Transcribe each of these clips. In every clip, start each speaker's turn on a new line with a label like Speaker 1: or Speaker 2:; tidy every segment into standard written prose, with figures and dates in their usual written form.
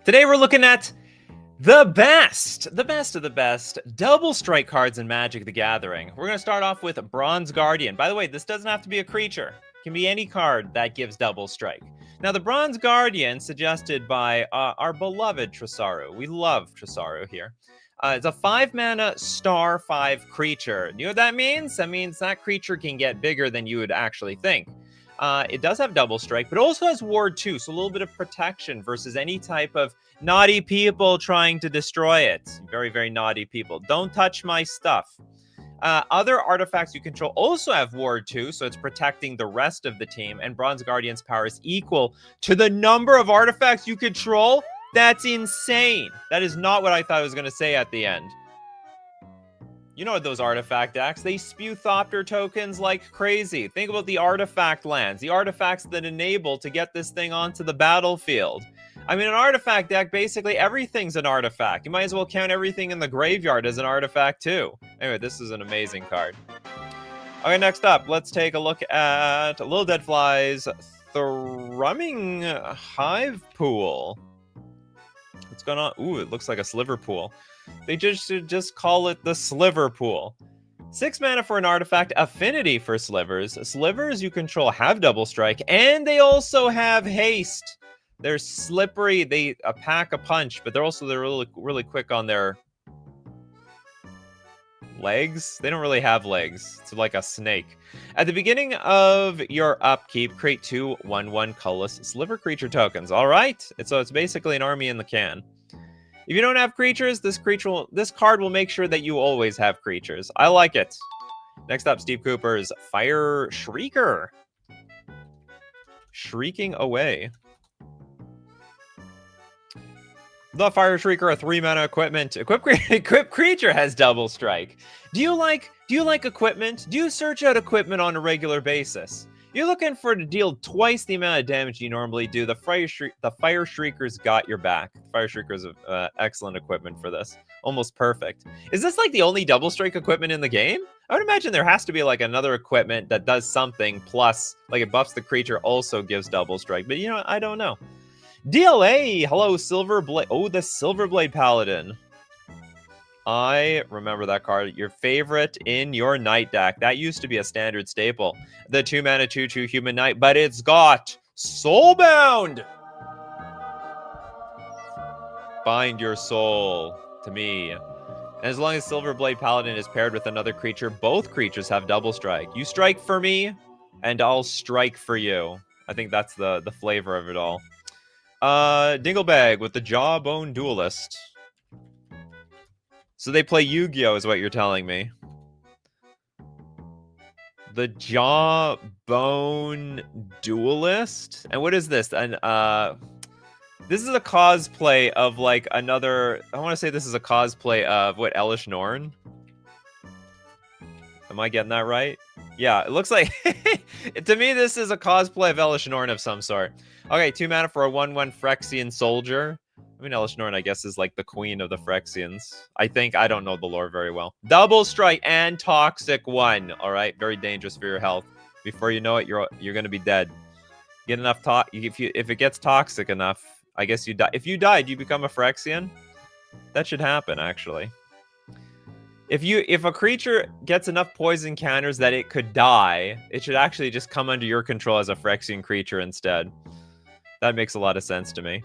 Speaker 1: Today we're looking at the best of the best double strike cards in Magic the Gathering. We're going to start off with Bronze Guardian. By the way, this doesn't have to be a creature. It can be any card that gives double strike. Now, the Bronze Guardian, suggested by our beloved Tresaru. We love Tresaru here. It's a 5-mana star 5 creature. You know what that means? That means that creature can get bigger than you would actually think. It does have double strike, but it also has ward 2, so a little bit of protection versus any type of naughty people trying to destroy it. Very, very naughty people. Don't touch my stuff. Other artifacts you control also have ward 2, so it's protecting the rest of the team, and Bronze Guardian's power is equal to the number of artifacts you control. That's insane. That is not what I thought I was going to say at the end. You know those artifact decks, they spew Thopter tokens like crazy. Think about the artifact lands, the artifacts that enable to get this thing onto the battlefield. I mean, an artifact deck, basically everything's an artifact. You might as well count everything in the graveyard as an artifact too. Anyway, this is an amazing card. Okay, next up, let's take a look at Little Dead Fly's Thrumming Hive Pool. What's going on? Ooh, it looks like a sliver pool. They should just call it the Sliver Pool. 6 mana for an artifact, affinity for slivers. Slivers you control have double strike, and they also have haste. They're slippery, they pack a punch, but they're really quick on their legs. They don't really have legs. It's like a snake. At the beginning of your upkeep, create 2 1/1 colorless sliver creature tokens. All right, so it's basically an army in the can. If you don't have creatures, this card will make sure that you always have creatures. I like it. Next up, Steve Cooper's Fire Shrieker. Shrieking away. The Fire Shrieker, a 3-mana equipment. Equipped creature has double strike. Do you like equipment? Do you search out equipment on a regular basis? You're looking for to deal twice the amount of damage you normally do. The Fire Shrieker's got your back. Fire Shrieker's excellent equipment for this. Almost perfect. Is this like the only double strike equipment in the game? I would imagine there has to be like another equipment that does something plus, like it buffs the creature, also gives double strike. But you know, I don't know. DLA, hello, Silverblade. Oh, the Silverblade Paladin. I remember that card. Your favorite in your Knight deck. That used to be a standard staple. The 2-mana 2/2 Human Knight, but it's got Soulbound. Bind your soul to me. And as long as Silverblade Paladin is paired with another creature, both creatures have double strike. You strike for me, and I'll strike for you. I think that's the flavor of it all. Dinglebag with the Jawbone Duelist. So they play Yu-Gi-Oh! Is what you're telling me. The Jawbone Duelist? And what is this? And this is a cosplay of like another... I want to say this is a cosplay of, what, Elish Norn? Am I getting that right? Yeah, it looks like... to me, this is a cosplay of Elish Norn of some sort. Okay, 2 mana for a 1/1 Phyrexian Soldier. I mean, Elish Norn, I guess, is like the queen of the Phyrexians. I think. I don't know the lore very well. Double strike and toxic 1. All right, very dangerous for your health. Before you know it, you're gonna be dead. Get enough if it gets toxic enough, I guess you die. If you die, do you become a Phyrexian? That should happen, actually. If a creature gets enough poison counters that it could die, it should actually just come under your control as a Phyrexian creature instead. That makes a lot of sense to me.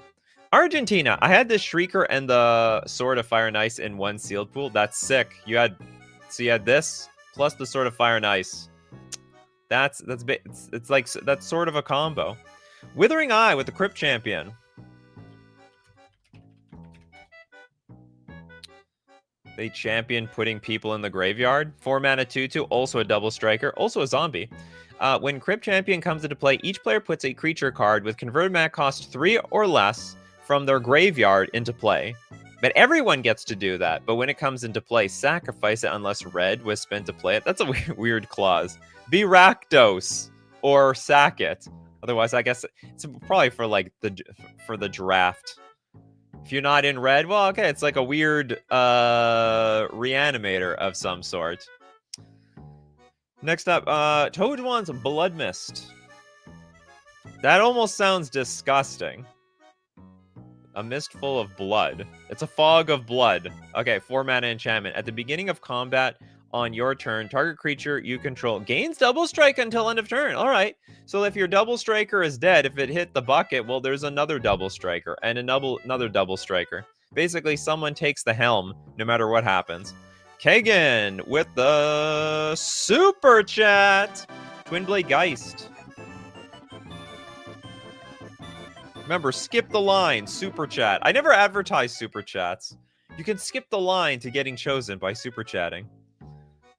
Speaker 1: Argentina. I had the Shrieker and the Sword of Fire and Ice in one sealed pool. That's sick. You had this plus the Sword of Fire and Ice. It's like that's sort of a combo. Withering Eye with the Crypt Champion. They champion putting people in the graveyard. 4 mana 2/2, also a double striker, also a zombie. When Crypt Champion comes into play, each player puts a creature card with converted mana cost 3 or less from their graveyard into play. But everyone gets to do that. But when it comes into play, sacrifice it unless red was spent to play it. That's a weird clause. Be Rakdos or sack it. Otherwise, I guess it's probably for like the draft. If you're not in red, well, okay, it's like a weird reanimator of some sort. Next up, Toadwan's Blood Mist. That almost sounds disgusting. A mist full of blood. It's a fog of blood. Okay, 4 mana enchantment. At the beginning of combat on your turn, target creature you control gains double strike until end of turn. All right. So if your double striker is dead, if it hit the bucket, well, there's another double striker and another double striker. Basically, someone takes the helm no matter what happens. Kagan with the super chat. Twin Blade Geist. Remember, skip the line, super chat. I never advertise super chats. You can skip the line to getting chosen by super chatting.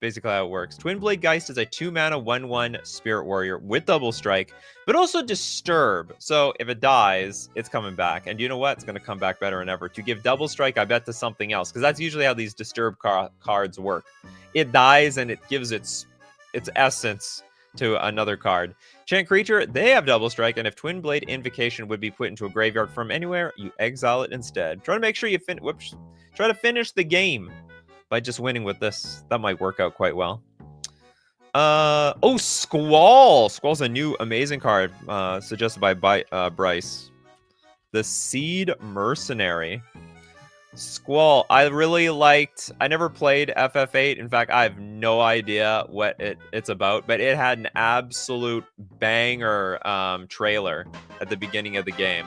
Speaker 1: Basically how it works. Twin Blade Geist is a 2-mana 1/1 Spirit Warrior with double strike, but also disturb. So if it dies, it's coming back. And you know what? It's going to come back better than ever. To give double strike, I bet, to something else, because that's usually how these disturb cards work. It dies and it gives its essence to another card. Chant creature, they have double strike, and if Twin Blade Invocation would be put into a graveyard from anywhere, you exile it instead. Try to make sure you try to finish the game by just winning with this. That might work out quite well. Oh, Squall. Squall's a new amazing card suggested by Bryce. The Seed Mercenary. Squall, I really liked. I never played FF8. In fact, I have no idea what it's about, but it had an absolute banger trailer at the beginning of the game.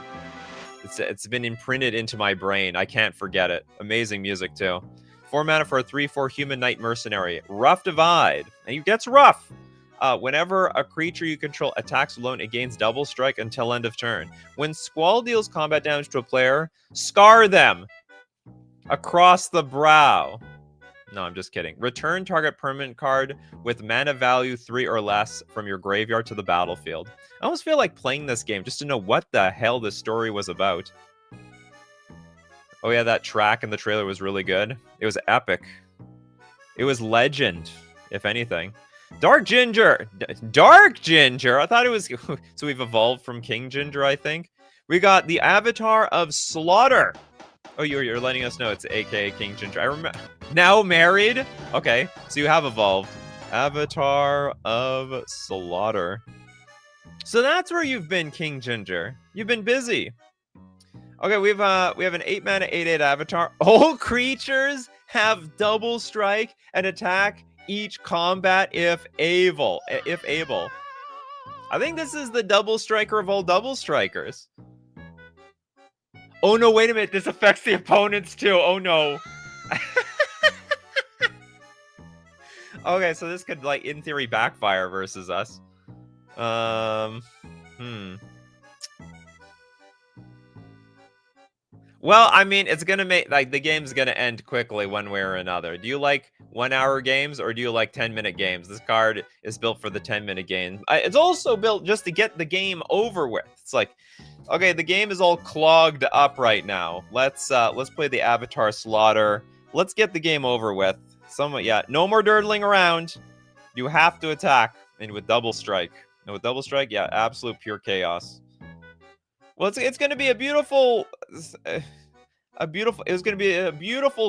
Speaker 1: It's been imprinted into my brain. I can't forget it. Amazing music too. 4 mana for a 3/4 Human Knight Mercenary. Rough Divide. And it gets rough. Whenever a creature you control attacks alone, it gains double strike until end of turn. When Squall deals combat damage to a player, scar them across the brow. No, I'm just kidding. Return target permanent card with mana value 3 or less from your graveyard to the battlefield. I almost feel like playing this game just to know what the hell this story was about. Oh yeah, that track in the trailer was really good. It was epic. It was legend, if anything. Dark Ginger! Dark Ginger! I thought it was... So we've evolved from King Ginger, I think. We got the Avatar of Slaughter. Oh, you're letting us know it's aka King Ginger. I remember. Now married? Okay, so you have evolved. Avatar of Slaughter. So that's where you've been, King Ginger. You've been busy. Okay, we have an 8 mana 8/8 Avatar. All creatures have double strike and attack each combat if able. I think this is the double striker of all double strikers. Oh no, wait a minute. This affects the opponents too. Oh no. Okay, so this could, like, in theory, backfire versus us. Well, I mean, it's gonna make, like, the game's gonna end quickly one way or another. Do you like 1-hour games or do you like 10-minute games? This card is built for the 10-minute game. It's also built just to get the game over with. It's like, okay, the game is all clogged up right now. Let's play the Avatar Slaughter. Let's get the game over with. Yeah, no more durdling around. You have to attack, and with double strike. And with double strike, yeah, absolute pure chaos. Well, it's going to be a beautiful,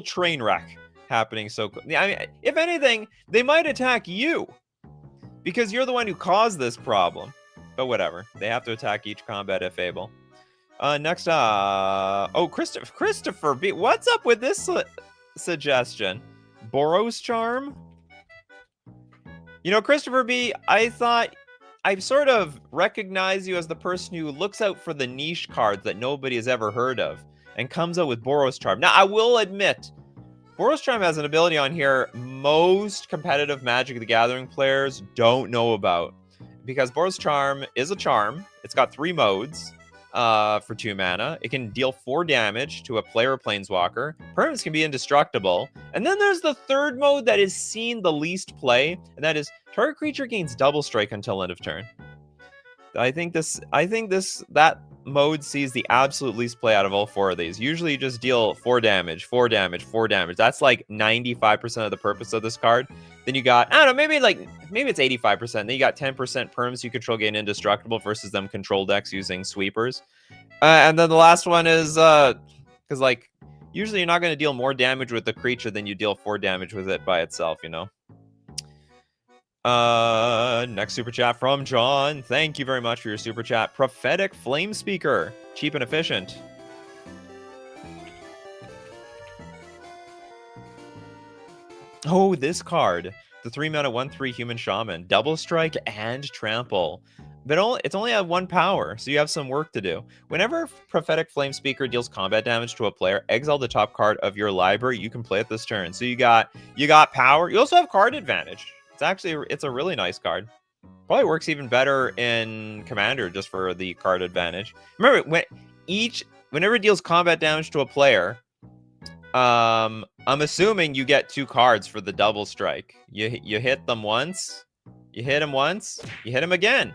Speaker 1: train wreck happening. So, I mean, if anything, they might attack you because you're the one who caused this problem. But whatever, they have to attack each combat if able. Next, oh, Christopher B. What's up with this suggestion? Boros Charm? You know, Christopher B., I thought I sort of recognize you as the person who looks out for the niche cards that nobody has ever heard of and comes out with Boros Charm. Now, I will admit, Boros Charm has an ability on here most competitive Magic the Gathering players don't know about. Because Boros Charm is a charm. It's got 3 modes for 2 mana. It can deal 4 damage to a player or planeswalker. Permanents can be indestructible. And then there's the 3rd mode that is seen the least play, and that is target creature gains double strike until end of turn. I think that mode sees the absolute least play out of all 4 of these. Usually you just deal 4 damage, 4 damage, 4 damage. That's like 95% of the purpose of this card. Then you got, I don't know, maybe it's 85%. Then you got 10% perms you control gain indestructible versus them control decks using sweepers. And then the last one is, because, like, usually you're not going to deal more damage with the creature than you deal 4 damage with it by itself, you know? Next super chat from John. Thank you very much for your super chat. Prophetic Flame Speaker. Cheap and efficient. Oh, this card. The 3-mana 1/3 Human Shaman. Double strike and trample. But it's only at 1 power, so you have some work to do. Whenever Prophetic Flame Speaker deals combat damage to a player, exile the top card of your library. You can play it this turn. So you got power. You also have card advantage. It's a really nice card. Probably works even better in Commander just for the card advantage. Remember, whenever it deals combat damage to a player, I'm assuming you get 2 cards for the double strike. You hit them once, you hit them once, you hit them again,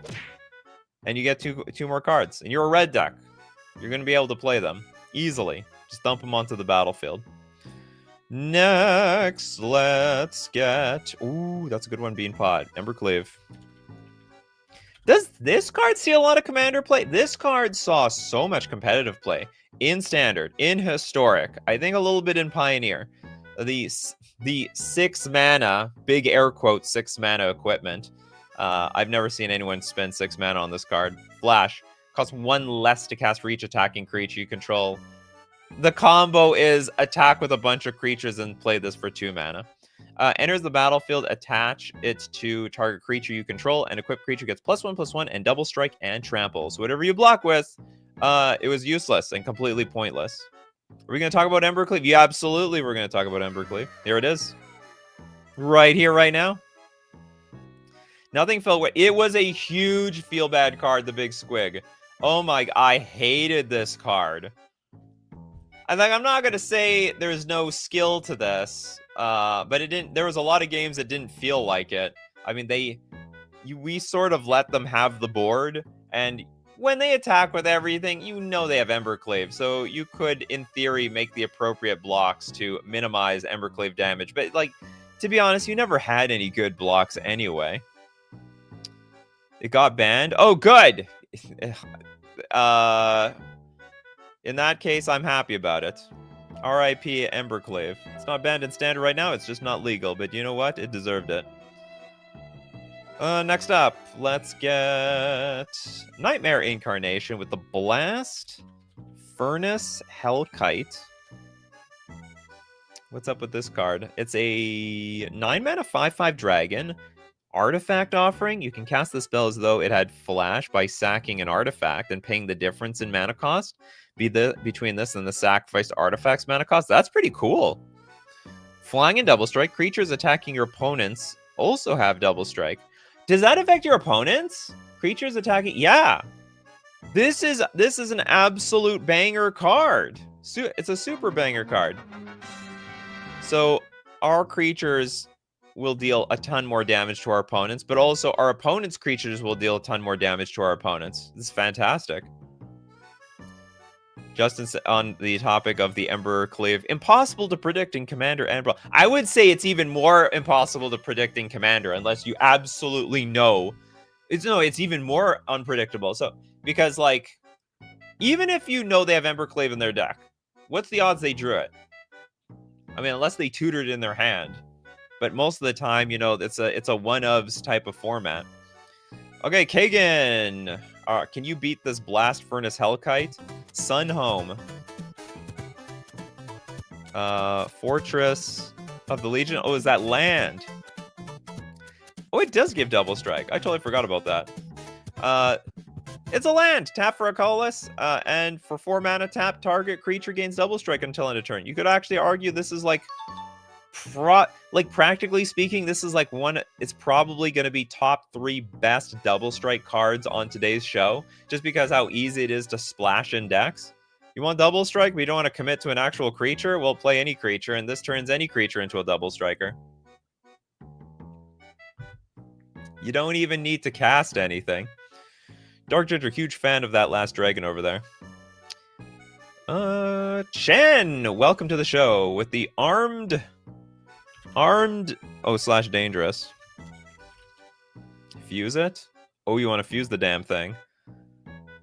Speaker 1: and you get two more cards. And you're a red deck. You're going to be able to play them easily. Just dump them onto the battlefield. Next, let's get... Ooh, that's a good one, Beanpot. Embercleave. Does this card see a lot of Commander play? This card saw so much competitive play. In Standard, in Historic, I think a little bit in Pioneer. The 6 mana, big air quote, 6 mana equipment. I've never seen anyone spend 6 mana on this card. Flash. Costs 1 less to cast for each attacking creature you control. The combo is attack with a bunch of creatures and play this for 2 mana. Enters the battlefield, attach it to target creature you control, and equipped creature gets +1/+1 and double strike and trample. So whatever you block with, it was useless and completely pointless. Are we going to talk about Embercleave? Yeah, absolutely we're going to talk about Embercleave. Here it is. Right here, right now. Nothing felt... It was a huge feel-bad card, the Big Squig. Oh my... I hated this card. I'm not going to say there's no skill to this, but it didn't... There was a lot of games that didn't feel like it. I mean, we sort of let them have the board, and when they attack with everything, you know they have Embercleave, so you could, in theory, make the appropriate blocks to minimize Embercleave damage. But, like, to be honest, you never had any good blocks anyway. It got banned? Oh, good! In that case, I'm happy about it. R.I.P. Embercleave. It's not banned in Standard right now, it's just not legal, but you know what? It deserved it. Next up, let's get Nightmare Incarnation with the Blast Furnace Hellkite. What's up with this card? It's a 9-mana 5/5 dragon. Artifact offering. You can cast the spell as though it had flash by sacking an artifact and paying the difference in mana cost between this and the sacrificed artifact's mana cost. That's pretty cool. Flying and double strike. Creatures attacking your opponents also have double strike. Does that affect your opponents? Creatures attacking... Yeah. This is an absolute banger card. It's a super banger card. So our creatures will deal a ton more damage to our opponents, but also our opponents' creatures will deal a ton more damage to our opponents. This is fantastic. Justin, on the topic of the Embercleave, impossible to predict in Commander and Brawl. I would say it's even more impossible to predict in Commander unless you absolutely know. It's even more unpredictable. So, because, like, even if you know they have Embercleave in their deck, what's the odds they drew it? I mean, unless they tutored in their hand. But most of the time, you know, it's a one-ofs type of format. Okay, Kagan. Can you beat this Blast Furnace Hellkite? Sunhome. Fortress of the Legion. Oh, is that land? Oh, it does give double strike. I totally forgot about that. It's a land. Tap for a colorless, and for 4 mana, tap target creature gains double strike until end of turn. You could actually argue this is like... practically speaking, this is like it's probably going to be top 3 best double strike cards on today's show, just because how easy it is to splash in decks. You want double strike, but you don't want to commit to an actual creature? Well, play any creature, and this turns any creature into a double striker. You don't even need to cast anything. Dark Ginger, huge fan of that last dragon over there. Chen, welcome to the show with the armed / dangerous. Fuse it? Oh, you want to fuse the damn thing.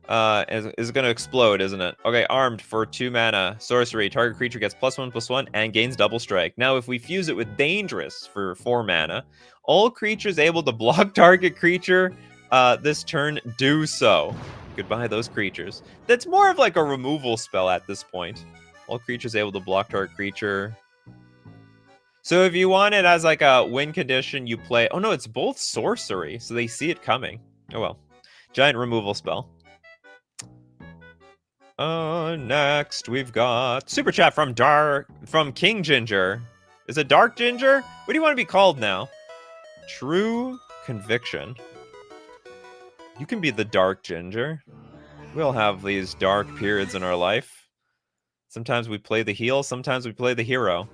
Speaker 1: Is going to explode, isn't it? Okay, armed for 2 mana. Sorcery. Target creature gets +1/+1 and gains double strike. Now, if we fuse it with dangerous for 4 mana, all creatures able to block target creature this turn do so. Goodbye, those creatures. That's more of like a removal spell at this point. All creatures able to block target creature. So if you want it as like a win condition, you play... Oh no, it's both sorcery, so they see it coming. Oh well. Giant removal spell. Next we've got super chat from King Ginger. Is it Dark Ginger? What do you want to be called now? True Conviction. You can be the Dark Ginger. We'll have these dark periods in our life. Sometimes we play the heel, sometimes we play the hero.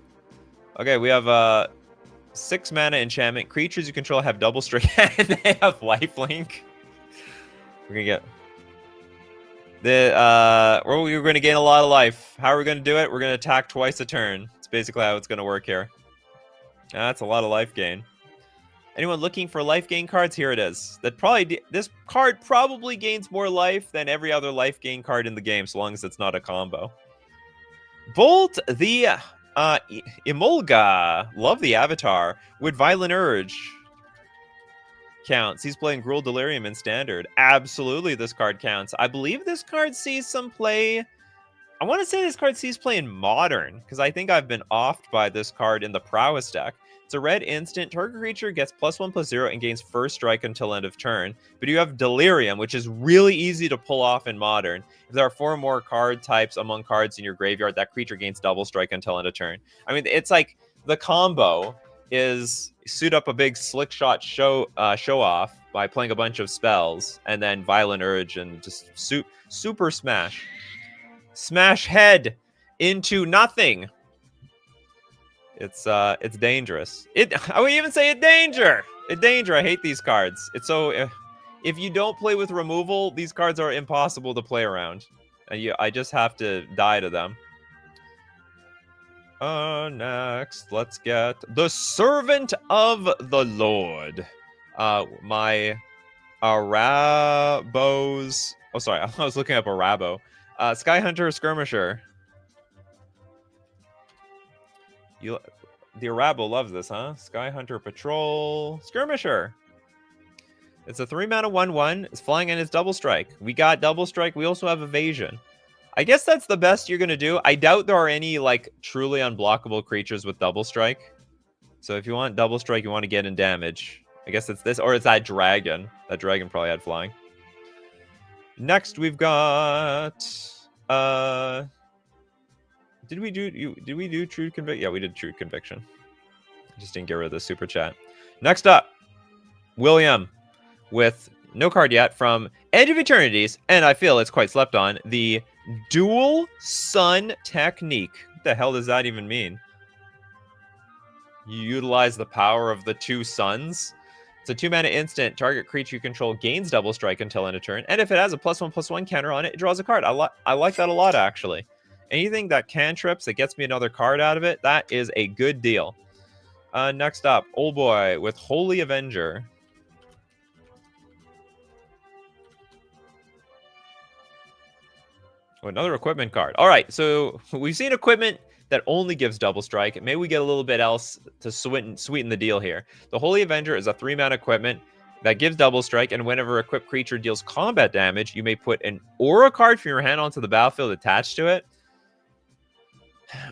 Speaker 1: Okay, we have 6 mana enchantment. Creatures you control have double strike and they have lifelink. We're gonna get we're gonna gain a lot of life. How are we gonna do it? We're gonna attack twice a turn. It's basically how it's gonna work here. That's a lot of life gain. Anyone looking for life gain cards? Here it is. This card probably gains more life than every other life gain card in the game, so long as it's not a combo. Bolt the Emolga. Love the avatar. Would Violent Urge counts? He's playing Gruul Delirium in Standard. Absolutely, this card counts. I believe this card sees some play. I want to say this card sees play in Modern, because I think I've been offed by this card in the Prowess deck. It's a red instant. Target creature gets +1/+0 and gains first strike until end of turn. But you have Delirium, which is really easy to pull off in Modern. If there are 4 more card types among cards in your graveyard, that creature gains double strike until end of turn. I mean, it's like the combo is suit up a big slick shot show off by playing a bunch of spells, and then Violent Urge and just super smash. Smash head into nothing. It's dangerous. I would even say it danger. It danger. I hate these cards. It's so if you don't play with removal, these cards are impossible to play around. And I just have to die to them. Next, let's get the Servant of the Lord. My Arabo's... Oh, sorry. I was looking up Arabo. Sky Hunter Skirmisher. The Arabo loves this, huh? Sky Hunter Patrol Skirmisher. It's a 3-mana 1/1. It's flying and it's double strike. We got double strike. We also have evasion. I guess that's the best you're gonna do. I doubt there are any like truly unblockable creatures with double strike. So if you want double strike, you want to get in damage. I guess it's this, or it's that dragon. That dragon probably had flying. Next, we've got Did we do True Conviction? Yeah, we did True Conviction. I just didn't get rid of the super chat. Next up, William with no card yet from Edge of Eternities, and I feel it's quite slept on. The Dual Sun Technique. What the hell does that even mean? You utilize the power of the 2 suns. It's a 2-mana instant. Target creature you control gains double strike until end of turn, and if it has a +1/+1 counter on it, it draws a card. I like that a lot, actually. Anything that cantrips that gets me another card out of it, that is a good deal. Next up, Old Boy with Holy Avenger. Oh, another equipment card. All right, so we've seen equipment that only gives double strike. Maybe we get a little bit else to sweeten the deal here. The Holy Avenger is a 3-mana equipment that gives double strike, and whenever a equipped creature deals combat damage, you may put an aura card from your hand onto the battlefield attached to it.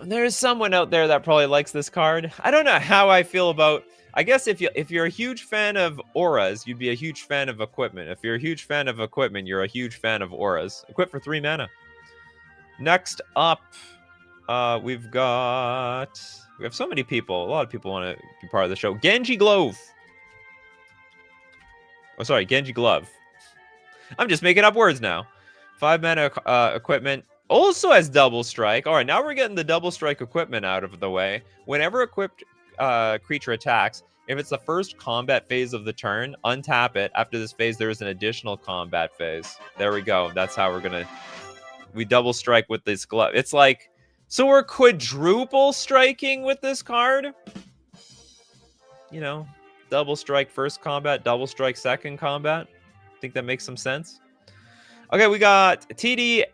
Speaker 1: There's someone out there that probably likes this card. I don't know how I feel about... I guess if you're a huge fan of auras, you'd be a huge fan of equipment. If you're a huge fan of equipment, you're a huge fan of auras. Equip for 3 mana. Next up, we have so many people. A lot of people want to be part of the show. Genji Glove. Oh, sorry, Genji Glove. I'm just making up words now. 5 mana equipment. Also has double strike. All right, now we're getting the double strike equipment out of the way. Whenever equipped creature attacks, if it's the first combat phase of the turn, untap it. After this phase, there is an additional combat phase. There we go. That's how we double strike with this glove. It's like, so we're quadruple striking with this card. You know, double strike first combat, double strike second combat. Think that makes some sense. Okay, we got TDFHJD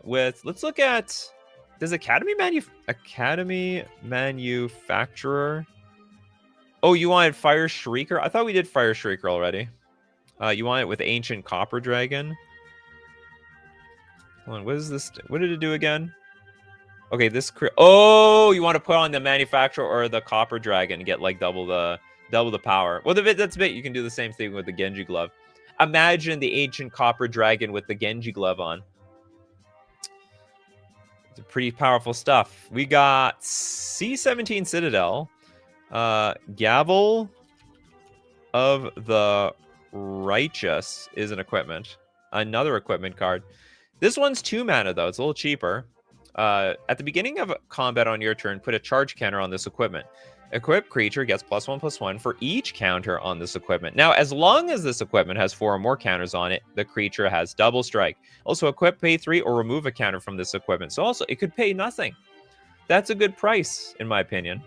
Speaker 1: with, let's look at, does Academy Manufacturer? Oh, you wanted Fire Shrieker? I thought we did Fire Shrieker already. You want it with Ancient Copper Dragon? Hold on, what is this? What did it do again? Okay, this... Oh, you want to put on the manufacturer or the copper dragon and get like double the power. Well, that's a bit. You can do the same thing with the Genji glove. Imagine the ancient copper dragon with the Genji glove on. It's pretty powerful stuff. We got C-17 Citadel, Gavel of the Righteous is an equipment. Another equipment card. This one's 2 mana though. It's a little cheaper. At the beginning of combat on your turn, put a charge counter on this equipment. Equipped creature gets +1/+1 for each counter on this equipment. Now, as long as this equipment has 4 or more counters on it, the creature has double strike. Also, equip, pay 3, or remove a counter from this equipment. So also, it could pay nothing. That's a good price, in my opinion.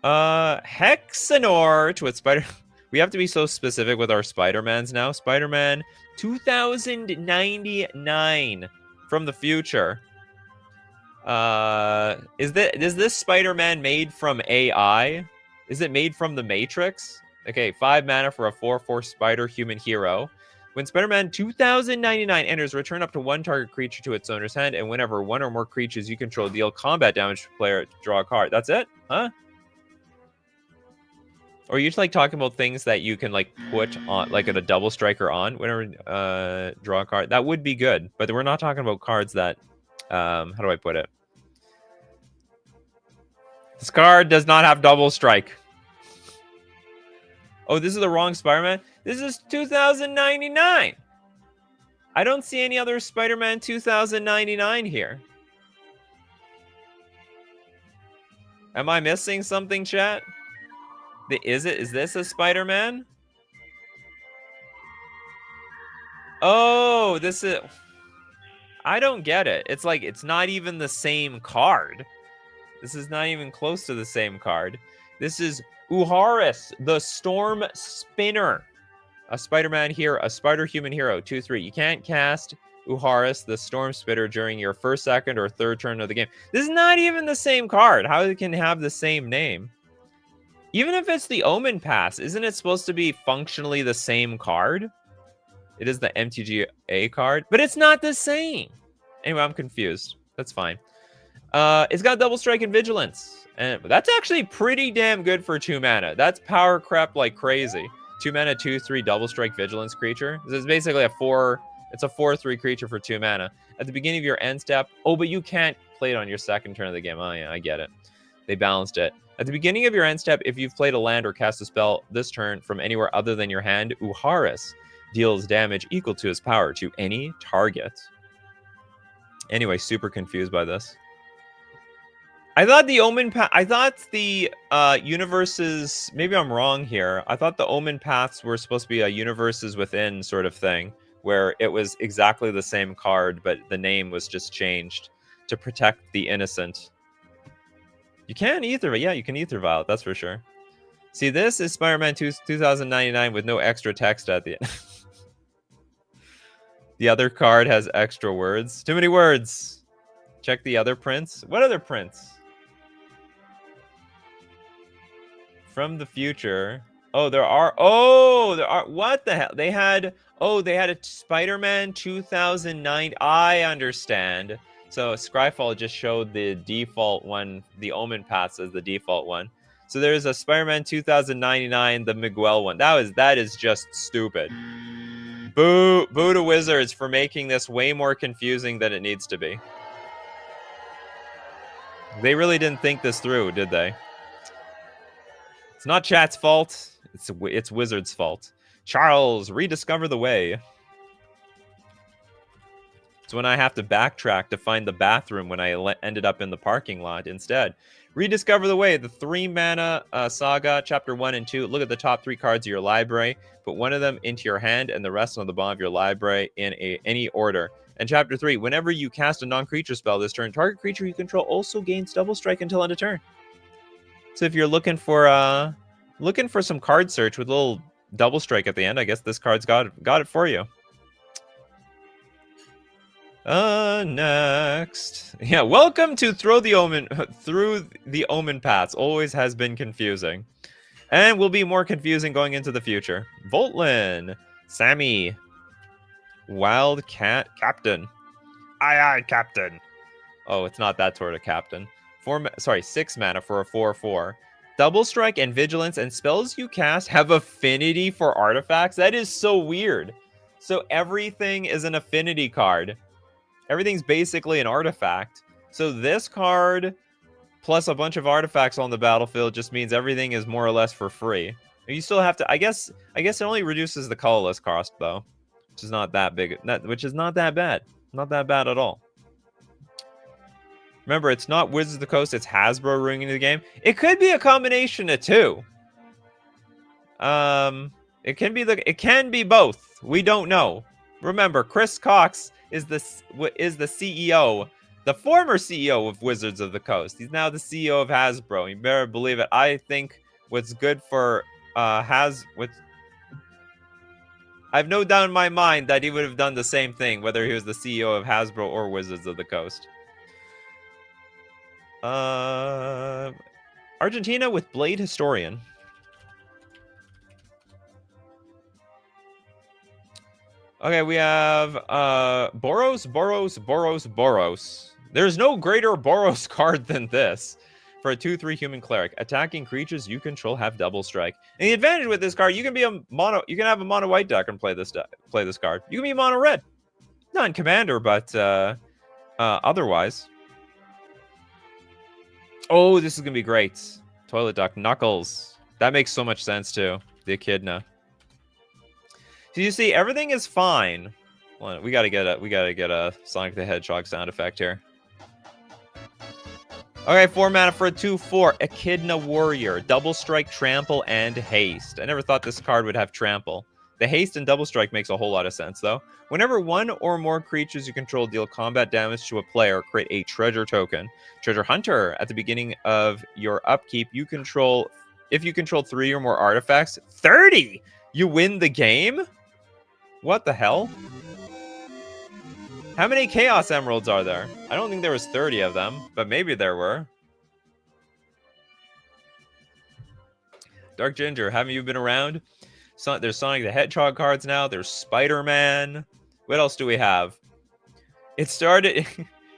Speaker 1: Hexanor to its spider... We have to be so specific with our Spider-Mans now. Spider-Man 2099 from the future. Is this Spider-Man made from AI? Is it made from the Matrix? Okay, 5 mana for a 4/4 spider human hero. When Spider-Man 2099 enters, return up to 1 target creature to its owner's hand, and whenever 1 or more creatures you control deal combat damage to the player, draw a card. That's it? Huh? Or are you just like talking about things that you can like put on, like at a double striker on whenever draw a card? That would be good, but we're not talking about cards that, how do I put it? This card does not have double strike. Oh, this is the wrong Spider-Man? This is 2099. I don't see any other Spider-Man 2099 here. Am I missing something, chat? Is this a Spider-Man? Oh, this is... I don't get it. It's like, it's not even the same card. This is not even close to the same card. This is Uharis, the Storm Spinner. A Spider-Man hero, a Spider Human hero, 2/3. You can't cast Uharis, the Storm Spinner, during your first, second, or third turn of the game. This is not even the same card. How it can have the same name? Even if it's the Omen Pass, isn't it supposed to be functionally the same card? It is the MTGA card, but it's not the same. Anyway, I'm confused. That's fine. It's got double strike and vigilance, and that's actually pretty damn good for 2 mana. That's power crap like crazy. 2 mana, 2/3 double strike vigilance creature. This is basically a 4/3 creature for 2 mana. At the beginning of your end step, oh, but you can't play it on your second turn of the game. Oh yeah, I get it. They balanced it. At the beginning of your end step, if you've played a land or cast a spell this turn from anywhere other than your hand, Uharis deals damage equal to his power to any target. Anyway, super confused by this. I thought the universes, maybe I'm wrong here. I thought the Omen paths were supposed to be a universes within sort of thing, where it was exactly the same card, but the name was just changed to protect the innocent. You can Ether, yeah, you can Ether Violet, that's for sure. See, this is Spider-Man 2099 with no extra text at the end. The other card has extra words. Too many words. Check the other prints. What other prints? From the future. Oh, there are. Oh, there are. What the hell? They had. Oh, they had a Spider-Man 2009. I understand. So Scryfall just showed the default one, the Omen Pass as the default one. So there's a Spider-Man 2099, the Miguel one. That is just stupid. Boo to Wizards for making this way more confusing than it needs to be. They really didn't think this through, did they? It's not chat's fault. It's Wizards' fault. Charles, rediscover the way. It's when I have to backtrack to find the bathroom when I ended up in the parking lot instead. Rediscover the way. The 3 mana saga, chapter 1 and 2. Look at the top 3 cards of your library. Put one of them into your hand and the rest on the bottom of your library in any order. And chapter 3, whenever you cast a non-creature spell this turn, target creature you control also gains double strike until end of turn. So if you're looking for some card search with a little double strike at the end, I guess this card's got it for you. Next. Yeah, welcome to Through the Omen Paths. Always has been confusing. And will be more confusing going into the future. Voltlin. Sammy. Wildcat Captain. Aye, aye, Captain. Oh, it's not that sort of captain. 6 mana for a 4/4. Double strike and vigilance, and spells you cast have affinity for artifacts. That is so weird. So everything is an affinity card. Everything's basically an artifact. So this card plus a bunch of artifacts on the battlefield just means everything is more or less for free. You still have to, I guess it only reduces the colorless cost though, which is not that big, which is not that bad. Not that bad at all. Remember, it's not Wizards of the Coast, it's Hasbro ruining the game. It could be a combination of two. It can be both. We don't know. Remember, Chris Cox is the CEO, the former CEO of Wizards of the Coast. He's now the CEO of Hasbro. You better believe it. I think what's good for I've no doubt in my mind that he would have done the same thing, whether he was the CEO of Hasbro or Wizards of the Coast. Argentina with Blade Historian. Okay, we have Boros. There's no greater Boros card than this. For a 2/3 human cleric, attacking creatures you control have double strike. And the advantage with this card, you can have a mono white deck and play this card. You can be mono red. Not in commander, but otherwise. Oh, this is gonna be great. Toilet Duck Knuckles. That makes so much sense too. The Echidna. So you see, everything is fine. Well, we gotta get a Sonic the Hedgehog sound effect here. Okay, 4 mana for a 2/4 Echidna Warrior, double strike, trample, and haste. I never thought this card would have trample. The haste and double strike makes a whole lot of sense though. Whenever one or more creatures you control deal combat damage to a player, create a treasure token. Treasure Hunter. At the beginning of your upkeep, if you control 3 or more artifacts, 30! You win the game? What the hell? How many Chaos Emeralds are there? I don't think there was 30 of them, but maybe there were. Dark Ginger, haven't you been around? There's Sonic the Hedgehog cards now. There's Spider-Man. What else do we have? It started...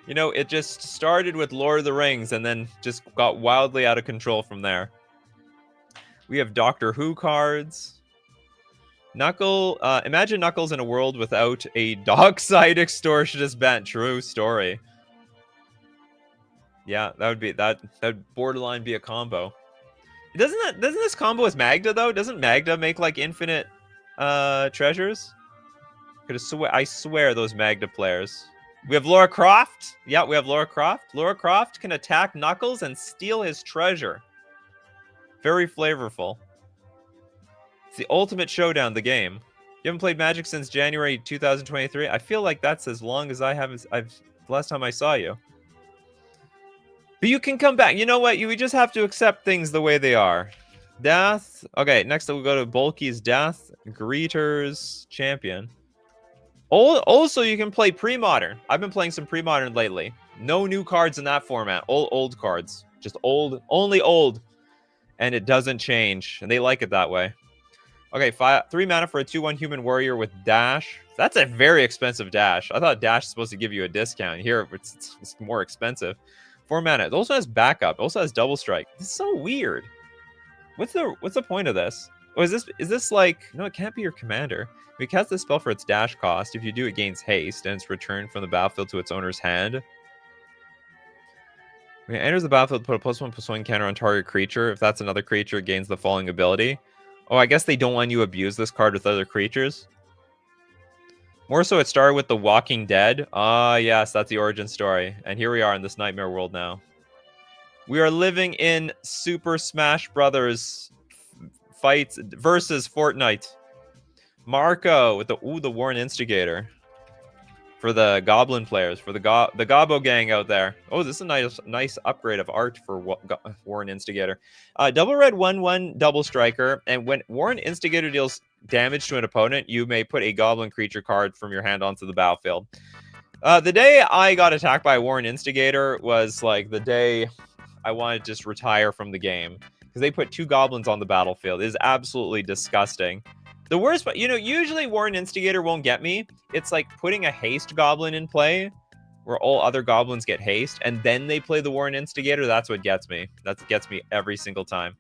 Speaker 1: it just started with Lord of the Rings and then just got wildly out of control from there. We have Doctor Who cards. Imagine Knuckles in a world without a dockside extortionist ban. True story. Yeah, that'd borderline be a combo. Doesn't this combo with Magda though? Doesn't Magda make like infinite treasures? I swear those Magda players. We have Lara Croft. Yeah, we have Lara Croft. Lara Croft can attack Knuckles and steal his treasure. Very flavorful. It's the ultimate showdown, the game. You haven't played Magic since January 2023? I feel like that's as long as the last time I saw you. But you can come back. You know what? We just have to accept things the way they are. Death. Okay, next we'll go to Bulky's Death. Greeter's Champion. Also, you can play pre-modern. I've been playing some pre-modern lately. No new cards in that format. All old cards. Just old. Only old. And it doesn't change. And they like it that way. Okay, 3 mana for a 2/1 human warrior with dash. That's a very expensive dash. I thought dash is supposed to give you a discount. Here, it's more expensive. 4 mana. It also has backup. It also has double strike. This is so weird. What's the point of this? Oh, is this like... No, it can't be your commander. We cast this spell for its dash cost. If you do, it gains haste, and it's returned from the battlefield to its owner's hand. When it enters the battlefield, put a +1/+1 counter on target creature. If that's another creature, it gains the following ability. Oh, I guess they don't want you to abuse this card with other creatures. More so, it started with The Walking Dead. Ah, yes, that's the origin story. And here we are in this nightmare world now. We are living in Super Smash Brothers fights versus Fortnite. Marco with the Warren Instigator. For the Goblin players, for the Gobbo gang out there. Oh, this is a nice upgrade of art for Warren Instigator. Double red 1/1 double striker, and when Warren Instigator deals damage to an opponent, you may put a Goblin creature card from your hand onto the battlefield. The day I got attacked by a Warren Instigator was like the day I wanted to just retire from the game, because they put 2 Goblins on the battlefield. It is absolutely disgusting. The worst, but usually Warren Instigator won't get me. It's like putting a haste goblin in play where all other goblins get haste, and then they play the Warren Instigator. That's what gets me. That gets me every single time.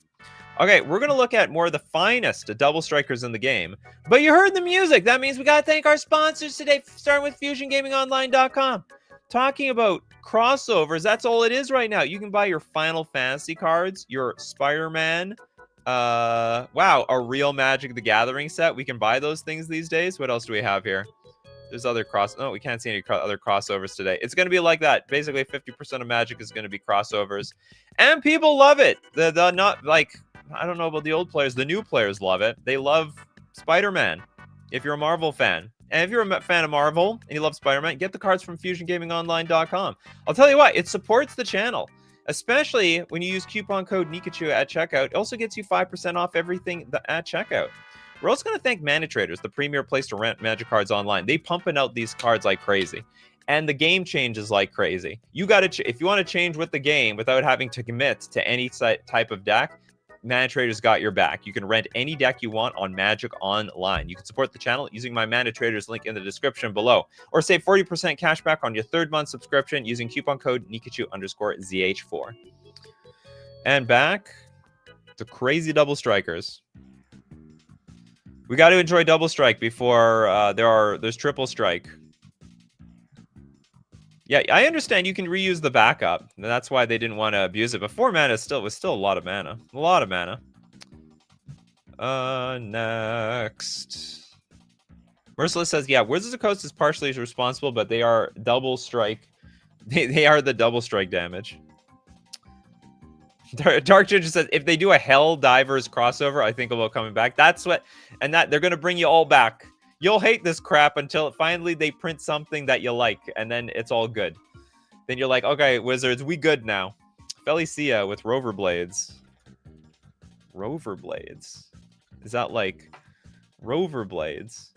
Speaker 1: Okay, we're going to look at more of the finest double strikers in the game. But you heard the music. That means we got to thank our sponsors today, starting with FusionGamingOnline.com. Talking about crossovers, that's all it is right now. You can buy your Final Fantasy cards, your Spider-Man, wow, a real Magic the Gathering set. We can buy those things these days. What else do we have here? There's other we can't see any other crossovers today. It's going to be like that. Basically, 50% of Magic is going to be crossovers. And people love it. The not like, I don't know about the old players. The new players love it. They love Spider-Man. If you're a Marvel fan. And if you're a fan of Marvel and you love Spider-Man, get the cards from FusionGamingOnline.com. I'll tell you what, it supports the channel. Especially when you use coupon code Nikachu at checkout. It also gets you 5% off everything at checkout. We're also going to thank Mana Traders, the premier place to rent Magic cards online. They pumping out these cards like crazy. And the game changes like crazy. You got to, if you want to change with the game without having to commit to any type of deck, Mana Traders got your back. You can rent any deck you want on Magic Online. You can support the channel using my Mana Traders link in the description below. Or save 40% cash back on your 3rd month subscription using coupon code Nikachu_ZH4. And back to crazy double strikers. We got to enjoy double strike before there's triple strike. Yeah, I understand you can reuse the backup. And that's why they didn't want to abuse it. But 4 mana was still a lot of mana. A lot of mana. Next. Merciless says, yeah, Wizards of the Coast is partially responsible, but they are double strike. They are the double strike damage. Dark Ginger says, if they do a Hell Divers crossover, I think about coming back. That's what, and that they're going to bring you all back. You'll hate this crap until finally they print something that you like, and then it's all good. Then you're like, okay, Wizards, we good now. Felicia with Rover Blades. Rover Blades? Is that like Rover Blades?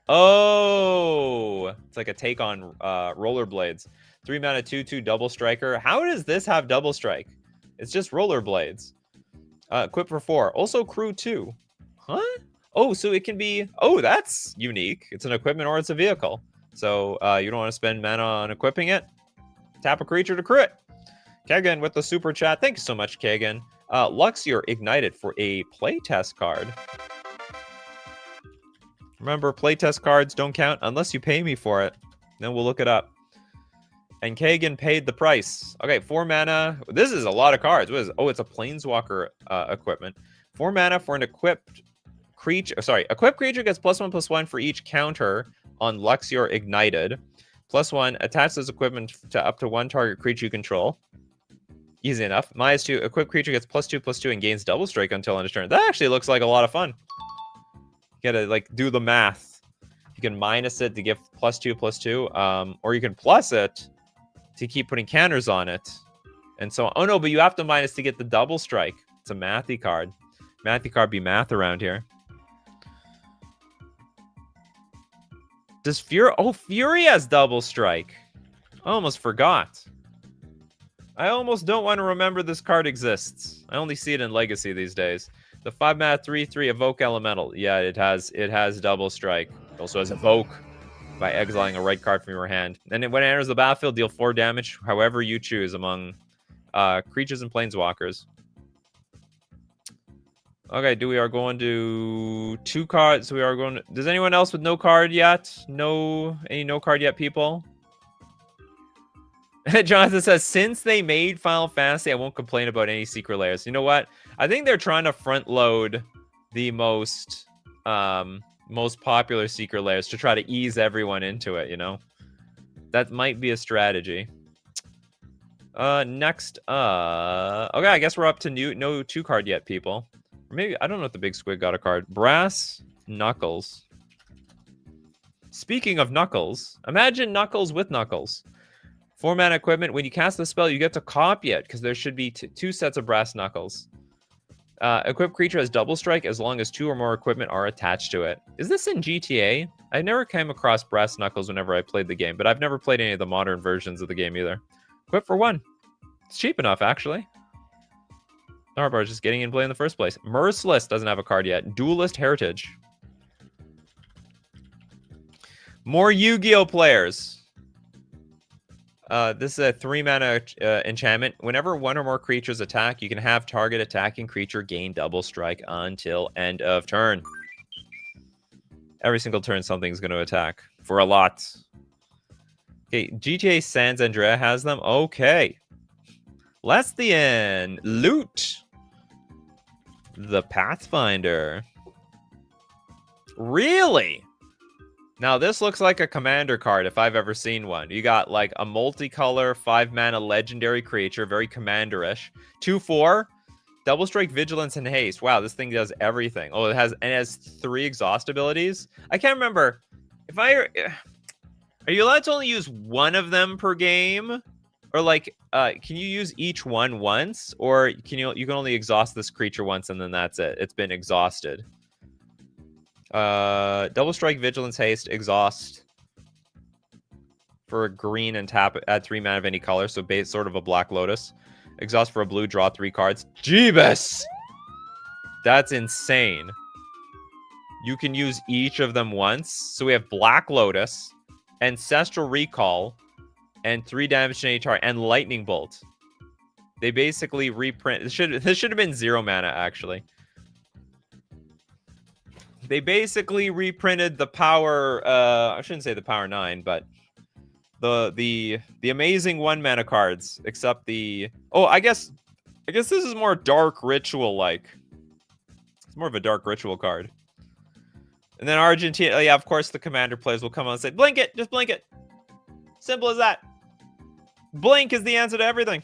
Speaker 1: Oh! It's like a take on Rollerblades. 3 mana, 2/2 double striker. How does this have double strike? It's just Rollerblades. Equip for 4. Also crew 2. Huh? Oh, so it can be... Oh, that's unique. It's an equipment or it's a vehicle. So you don't want to spend mana on equipping it? Tap a creature to crit. Kagan with the super chat. Thank you so much, Kagan. Luxior Ignited for a playtest card. Remember, playtest cards don't count unless you pay me for it. Then we'll look it up. And Kagan paid the price. Okay, 4 mana. This is a lot of cards. What is it? Oh, it's a Planeswalker equipment. 4 mana for an equipped creature. Sorry, equipped creature gets +1/+1 for each counter on Luxior Ignited. +1, attach this equipment to up to 1 target creature you control. Easy enough. -2, equipped creature gets +2/+2 and gains double strike until end of turn. That actually looks like a lot of fun. You gotta like do the math. You can minus it to give +2/+2, or you can plus it to keep putting counters on it. And so, oh no, but you have to minus to get the double strike. It's a mathy card. Mathy card be math around here. Does Fury... Oh, Fury has double strike. I almost forgot. I almost don't want to remember this card exists. I only see it in Legacy these days. The 5 mana 3/3 Evoke Elemental. Yeah, it has double strike. It also has Evoke by exiling a red card from your hand. And when it enters the battlefield, deal 4 damage, however you choose among creatures and planeswalkers. Okay, we are going to 2 cards. So we are going to... Does anyone else with no card yet? Any no card yet, people? Jonathan says, since they made Final Fantasy, I won't complain about any secret layers. You know what? I think they're trying to front load the most popular secret layers to try to ease everyone into it, you know? That might be a strategy. Next, okay, I guess we're up to no 2 card yet, people. Or maybe, I don't know if the big squid got a card. Brass Knuckles. Speaking of Knuckles, imagine Knuckles with Knuckles. 4 mana equipment. When you cast the spell, you get to copy it, because there should be 2 sets of Brass Knuckles. Equipped creature has double strike as long as 2 or more equipment are attached to it. Is this in GTA? I never came across Brass Knuckles whenever I played the game, but I've never played any of the modern versions of the game either. Equip for 1. It's cheap enough, actually. Narbar is just getting in play in the first place. Merciless doesn't have a card yet. Duelist Heritage. More Yu-Gi-Oh players. This is a 3-mana enchantment. Whenever one or more creatures attack, you can have target attacking creature gain double strike until end of turn. Every single turn, something's going to attack for a lot. Okay, GTA Sans Andrea has them. Okay. Lesthian, Loot. The Pathfinder. Really? Now, this looks like a commander card if I've ever seen one. You got like a multicolor 5-mana legendary creature, very commanderish. 2/4, double strike, vigilance, and haste. Wow, this thing does everything. Oh, it has 3 exhaust abilities. I can't remember if are you allowed to only use one of them per game, or like can you use each one once, or you can only exhaust this creature once and then that's it? It's been exhausted. Double strike, vigilance, haste, exhaust for a green and tap, add 3 mana of any color, so base sort of a Black Lotus. Exhaust for a blue, draw 3 cards. Jeebus! That's insane. You can use each of them once. So we have Black Lotus, Ancestral Recall, and 3 damage to any target, and Lightning Bolt. They basically reprint. This should have been 0 mana, actually. They basically reprinted the power. I shouldn't say the power 9, but the amazing 1-mana cards. Except the I guess this is more dark ritual like. It's more of a dark ritual card. And then Argentina. Yeah, of course the commander players will come on and say, "Blink it, just blink it." Simple as that. Blink is the answer to everything.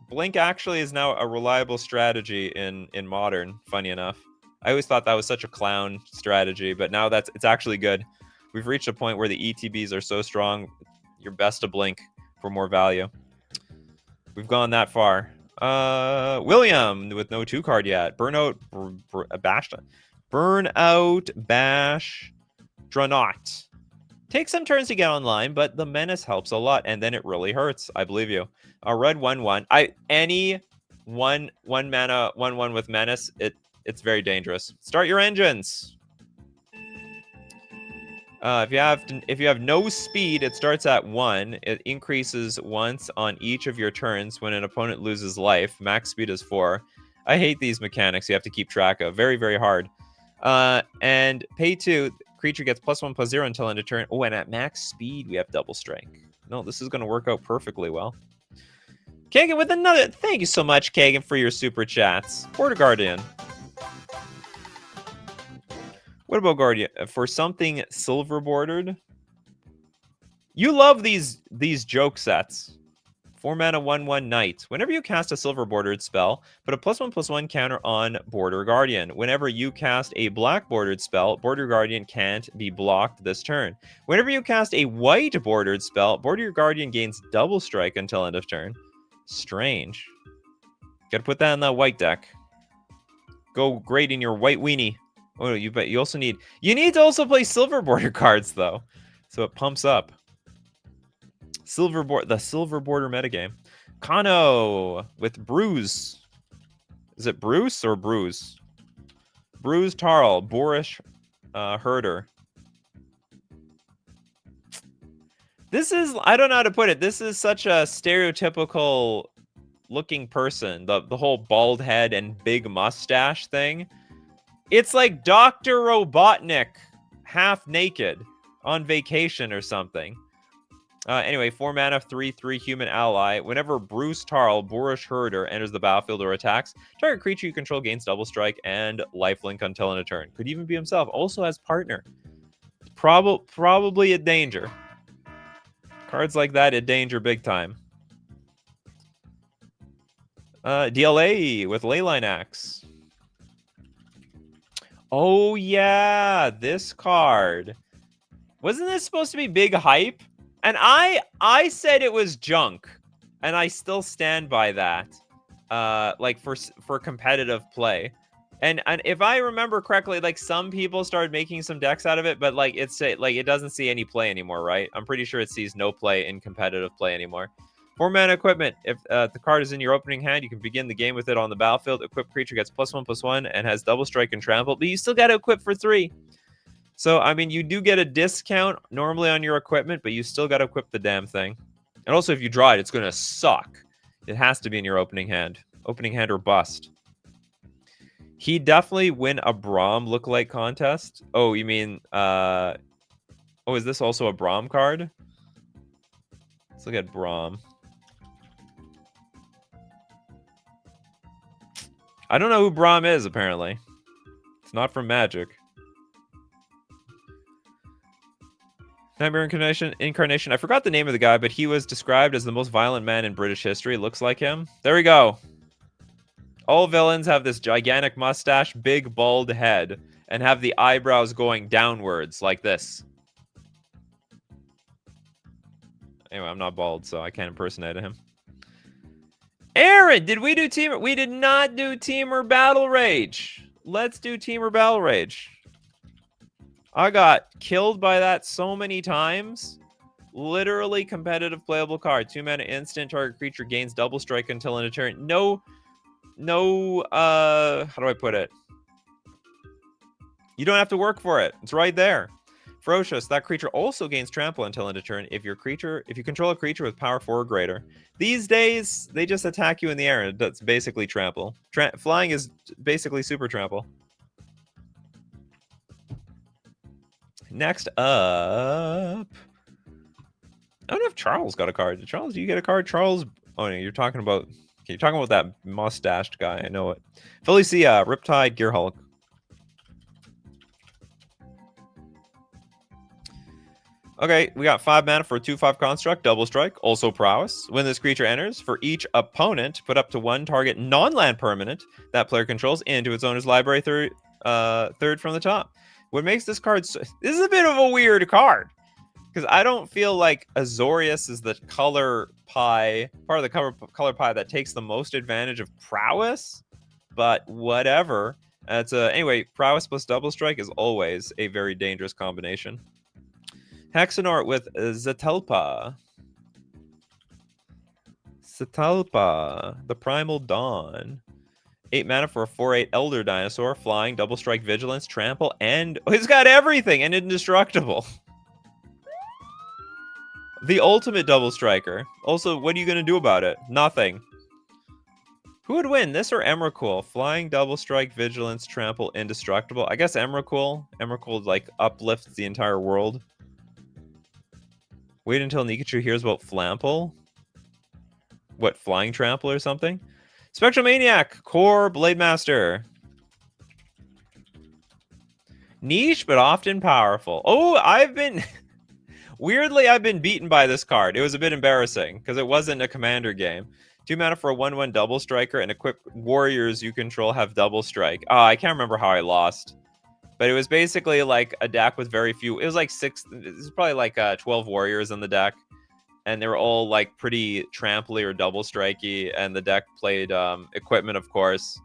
Speaker 1: Blink actually is now a reliable strategy in Modern. Funny enough. I always thought that was such a clown strategy, but now it's actually good. We've reached a point where the ETBs are so strong, you're best to blink for more value. We've gone that far. William with no 2 card yet. Burnout Bash. Burnout Bash Dranaut. Takes some turns to get online, but the menace helps a lot, and then it really hurts. I believe you. A red 1/1. Any one mana 1/1 with menace, it's very dangerous. Start your engines. If you have no speed, it starts at 1. It increases once on each of your turns when an opponent loses life. Max speed is 4. I hate these mechanics you have to keep track of. Very, very hard. And pay 2. Creature gets +1/+0 until end of turn. Oh, and at max speed, we have double strike. No, this is going to work out perfectly well. Kagan with another. Thank you so much, Kagan, for your super chats. Border Guardian. What about Guardian? For something silver bordered? You love these joke sets. 4 mana 1/1 Knight. Whenever you cast a silver bordered spell, put a +1/+1 counter on Border Guardian. Whenever you cast a black bordered spell, Border Guardian can't be blocked this turn. Whenever you cast a white bordered spell, Border Guardian gains double strike until end of turn. Strange. Gotta put that in the white deck. Go great in your white weenie. Oh, you also need to also play silver border cards though, so it pumps up. The silver border metagame. Kano with Bruise. Is it Bruce or Bruise? Bruise Tarl, Boorish Herder. This is, I don't know how to put it. This is such a stereotypical looking person. The whole bald head and big mustache thing. It's like Dr. Robotnik, half naked, on vacation or something. Anyway, 4 mana, 3/3 human ally. Whenever Bruce Tarl, Boorish Herder, enters the battlefield or attacks, target creature you control gains double strike and lifelink until end of turn. Could even be himself. Also has partner. Probably a danger. Cards like that at danger big time. DLA with Leyline Axe. Oh, yeah, this card. Wasn't this supposed to be big hype? And I said it was junk, and I still stand by that. Like for competitive play. And if I remember correctly, like some people started making some decks out of it, but like it doesn't see any play anymore, right? I'm pretty sure it sees no play in competitive play anymore. 4 mana equipment. If the card is in your opening hand, you can begin the game with it on the battlefield. Equipped creature gets +1/+1 and has double strike and trample, but you still got to equip for 3. So, I mean, you do get a discount normally on your equipment, but you still got to equip the damn thing. And also, if you draw it, it's going to suck. It has to be in your opening hand. Opening hand or bust. He'd definitely win a Braum lookalike contest. Oh, you mean... oh, is this also a Braum card? Let's look at Braum. I don't know who Braum is, apparently. It's not from Magic. Nightmare Incarnation. I forgot the name of the guy, but he was described as the most violent man in British history. Looks like him. There we go. All villains have this gigantic mustache, big bald head, and have the eyebrows going downwards like this. Anyway, I'm not bald, so I can't impersonate him. Aaron, did we do Teamer? We did not do Teamer Battle Rage. Let's do Teamer Battle Rage. I got killed by that so many times. Literally competitive playable card. 2 mana instant. Target creature gains double strike until end of turn. No, how do I put it? You don't have to work for it. It's right there. Ferocious. That creature also gains trample until end of turn if you control a creature with power 4 or greater. These days, they just attack you in the air. That's basically trample. Flying is basically super trample. Next up, I don't know if Charles got a card. Charles, do you get a card? Charles, oh no, you're talking about that mustached guy. I know it. Felicia, Riptide, Gearhulk. Okay, we got 5 mana for a 2/5 construct, double strike, also prowess. When this creature enters, for each opponent, put up to 1 target non-land permanent that player controls into its owner's library third from the top. What makes this card this is a bit of a weird card, because I don't feel like Azorius is the color pie, part of the color pie that takes the most advantage of prowess, but whatever. Anyway, prowess plus double strike is always a very dangerous combination. Hexenort with Zetalpa. Zetalpa, the Primal Dawn. 8 mana for a 4/8 Elder Dinosaur, flying, double strike, vigilance, trample, and he's got everything and indestructible. The ultimate double striker. Also, what are you going to do about it? Nothing. Who would win, this or Emrakul? Flying, double strike, vigilance, trample, indestructible. I guess Emrakul. Emrakul like uplifts the entire world. Wait until Nikachu hears about Flample. What, flying trample or something? Spectromaniac, Core, Blade Master. Niche, but often powerful. Oh, weirdly, I've been beaten by this card. It was a bit embarrassing, because it wasn't a commander game. 2 mana for a 1/1 double striker, and equipped warriors you control have double strike. Oh, I can't remember how I lost. But it was basically like a deck with very few. It was like it was probably like 12 warriors in the deck. And they were all like pretty tramply or double strikey, and the deck played equipment, of course,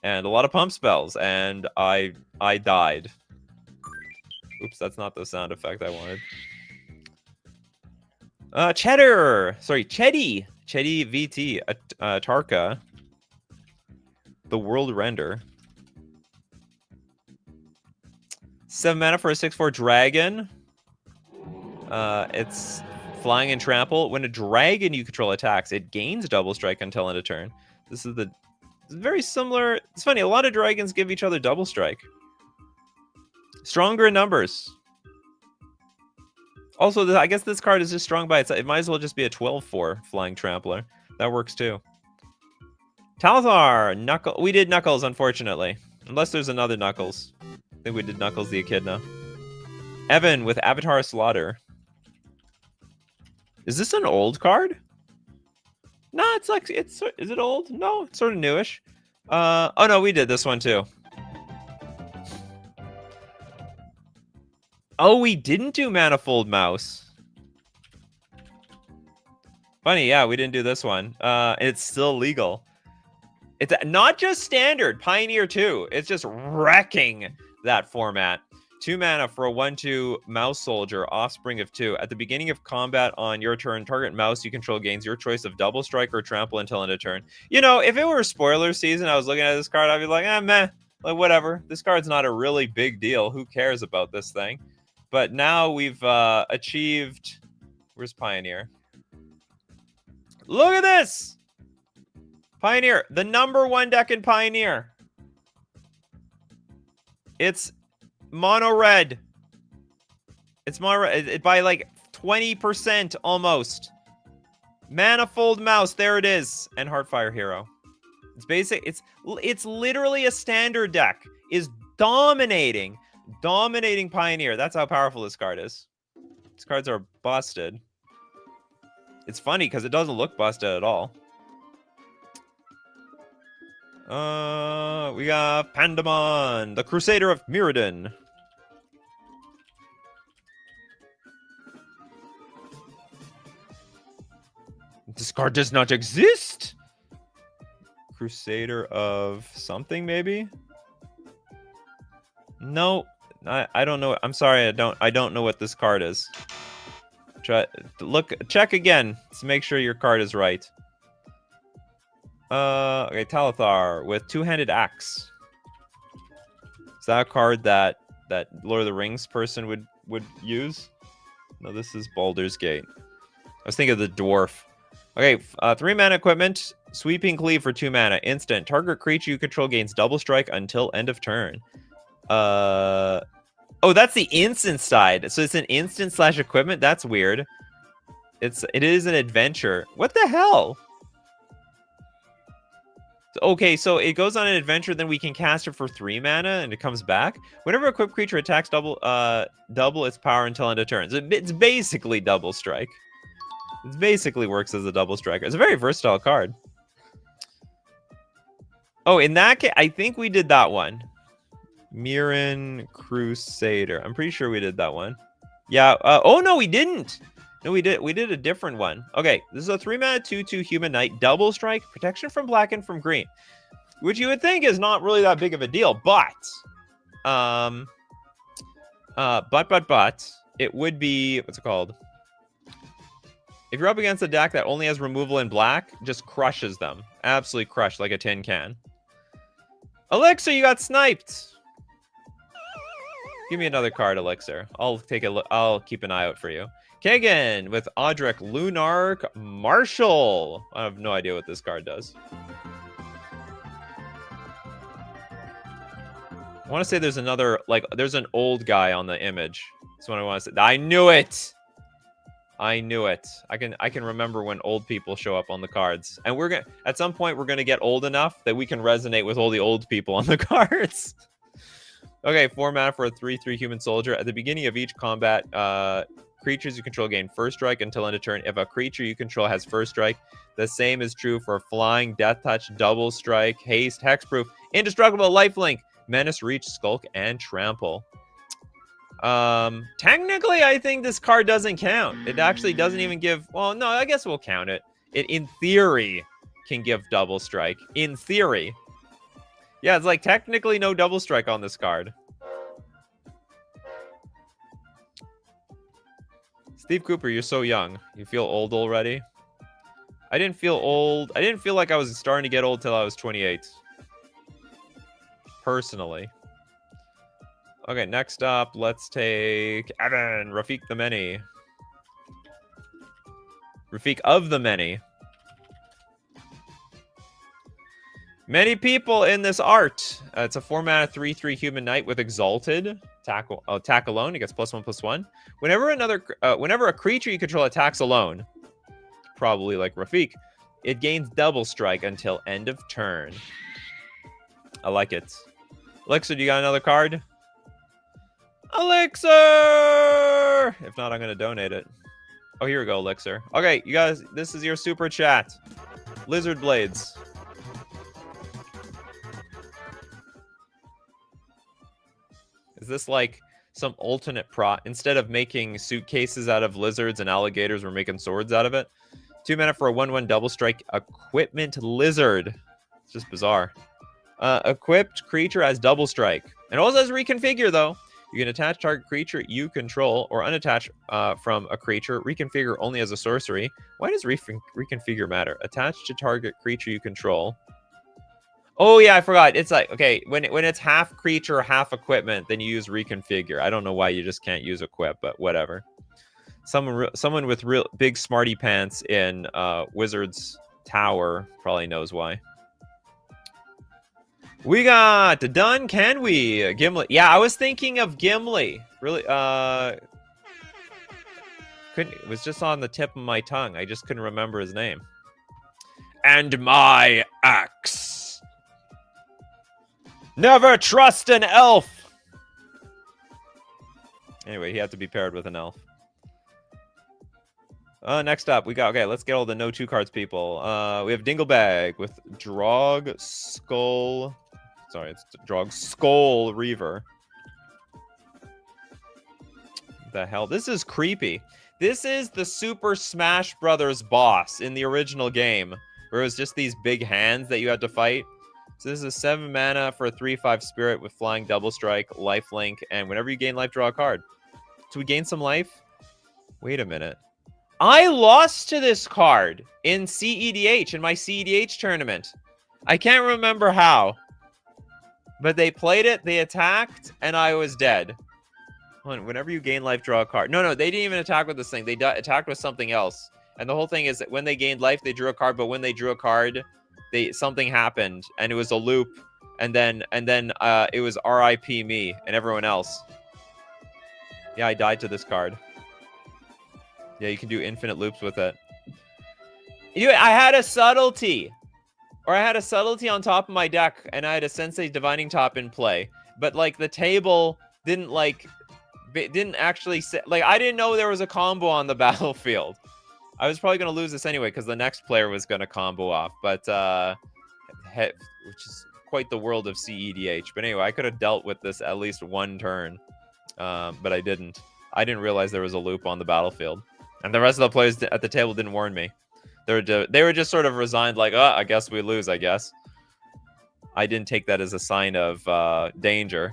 Speaker 1: and a lot of pump spells, and I died. Oops, that's not the sound effect I wanted. Chetty VT, Tarka, the World Render. 7 mana for a 6/4 dragon. It's flying and trample. When a dragon you control attacks, it gains double strike until end of turn. This is very similar. It's funny, a lot of dragons give each other double strike. Stronger in numbers. Also, I guess this card is just strong by itself. It might as well just be a 12/4 flying trampler. That works too. Talthar, Knuckle. We did Knuckles, unfortunately. Unless there's another Knuckles. I think we did Knuckles the Echidna. Evan with Avatar Slaughter. Is this an old card? No, it's like, is it old? No, it's sort of newish. Oh no, we did this one too. Oh, we didn't do Manifold Mouse. Funny, yeah, we didn't do this one. It's still legal. It's not just standard, Pioneer 2. It's just wrecking that format. 2 mana for a 1/2 Mouse Soldier, Offspring of 2. At the beginning of combat on your turn, target mouse you control gains your choice of double strike or trample until end of turn. You know, if it were spoiler season, I was looking at this card, I'd be like, meh, like whatever. This card's not a really big deal. Who cares about this thing? But now we've achieved. Where's Pioneer? Look at this! Pioneer, the #1 deck in Pioneer. It's mono red. It's mono red by like 20% almost. Manifold Mouse, there it is, and Heartfire Hero. It's basic. It's literally a standard deck. Is dominating Pioneer. That's how powerful this card is. These cards are busted. It's funny because it doesn't look busted at all. We got Pandemon, the Crusader of Mirrodin. This card does not exist. Crusader of something, maybe? No, I don't know. I'm sorry, I don't know what this card is. Check again to make sure your card is right. Okay, Talithar with two-handed axe. Is that a card that Lord of the Rings person would use? No, this is Baldur's Gate. I was thinking of the dwarf. Okay, 3-mana equipment, Sweeping Cleave for 2 mana, instant. Target creature you control gains double strike until end of turn. Oh, that's the instant side. So it's an instant / equipment. That's weird. It is an adventure. What the hell? Okay, so it goes on an adventure, then we can cast it for 3 mana, and it comes back. Whenever a equipped creature attacks, double its power until end of turn. So it's basically double strike. It basically works as a double striker. It's a very versatile card. Oh, in that case, I think we did that one. Mirren Crusader. I'm pretty sure we did that one. Yeah. Oh no, we didn't. No, we did. We did a different one. Okay, this is a 3-mana 2/2 Human Knight, double strike, protection from black and from green, which you would think is not really that big of a deal, but it would be, what's it called? If you're up against a deck that only has removal in black, just crushes them. Absolutely crushed like a tin can. Elixir, you got sniped. Give me another card, Elixir. I'll take a look. I'll keep an eye out for you. Kagan with Audric Lunark Marshall. I have no idea what this card does. I want to say there's another, like, there's an old guy on the image. That's what I want to say. I knew it. I knew it. I can remember when old people show up on the cards. And we're gonna, at some point, we're gonna get old enough that we can resonate with all the old people on the cards. Okay, 4 mana for a 3/3 human soldier. At the beginning of each combat, creatures you control gain first strike until end of turn. If a creature you control has first strike, the same is true for flying, death touch, double strike, haste, hexproof, indestructible, lifelink, menace, reach, skulk, and trample. Technically, I think this card doesn't count. It actually doesn't even give, well, no, I guess we'll count it. It, in theory, can give double strike. In theory. Yeah, it's like technically no double strike on this card. Steve Cooper, you're so young. You feel old already? I didn't feel old. I didn't feel like I was starting to get old till I was 28. Personally. Okay, next up, let's take Evan, Rafiq the Many. Rafiq of the Many. Many people in this art. It's a 4-mana 3/3 human knight with exalted attack alone. It gets +1/+1. Whenever a creature you control attacks alone, probably like Rafiq, it gains double strike until end of turn. I like it. Elixir, do you got another card? Elixir! If not, I'm gonna donate it. Oh, here we go, Elixir. Okay, you guys, this is your super chat. Lizard Blades. Is this like some alternate prop? Instead of making suitcases out of lizards and alligators, we're making swords out of it. 2 mana for a 1/1 double strike equipment lizard. It's just bizarre. Equipped creature has double strike. And also has reconfigure, though. You can attach target creature you control or unattach from a creature. Reconfigure only as a sorcery. Why does reconfigure matter? Attach to target creature you control. Oh, yeah, I forgot. It's like, okay, when it's half creature, half equipment, then you use reconfigure. I don't know why you just can't use equip, but whatever. Someone with real big smarty pants in Wizard's Tower probably knows why. We got done. Can we Gimli? Yeah, I was thinking of Gimli. Really, couldn't. It was just on the tip of my tongue. I just couldn't remember his name. And my axe. Never trust an elf. Anyway, he had to be paired with an elf. Next up, we got, okay, let's get all the no 2 cards people. We have Dinglebag with Drog Skull. Sorry, it's Drog Skull Reaver. The hell? This is creepy. This is the Super Smash Brothers boss in the original game, where it was just these big hands that you had to fight. So this is 7 mana for a 3/5 spirit with flying, double strike, lifelink, and whenever you gain life, draw a card. So we gain some life? Wait a minute. I lost to this card in CEDH, in my CEDH tournament. I can't remember how. But they played it, they attacked, and I was dead. Whenever you gain life, draw a card. No, they didn't even attack with this thing. They attacked with something else. And the whole thing is that when they gained life, they drew a card, but when they drew a card, something happened, and it was a loop, and then it was RIP me and everyone else. Yeah, I died to this card. Yeah, you can do infinite loops with it. I had a subtlety. Or I had a subtlety on top of my deck, and I had a Sensei Divining Top in play. But, like, the table didn't actually... Like, I didn't know there was a combo on the battlefield. I was probably going to lose this anyway, because the next player was going to combo off. But, which is quite the world of CEDH. But anyway, I could have dealt with this at least one turn. But I didn't. I didn't realize there was a loop on the battlefield. And the rest of the players at the table didn't warn me. They were just sort of resigned, like, oh, I guess we lose, I guess. I didn't take that as a sign of danger.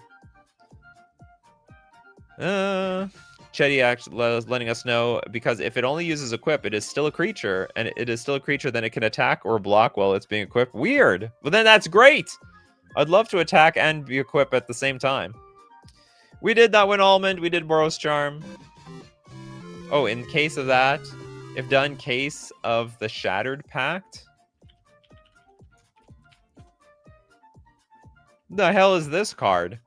Speaker 1: Chetty actually letting us know, because if it only uses equip, it is still a creature, and it is still a creature, then it can attack or block while it's being equipped. Weird. Well, then that's great. I'd love to attack and be equipped at the same time. We did that with Almond. We did Boros Charm. Oh, in case of that, if done, case of the Shattered Pact. The hell is this card?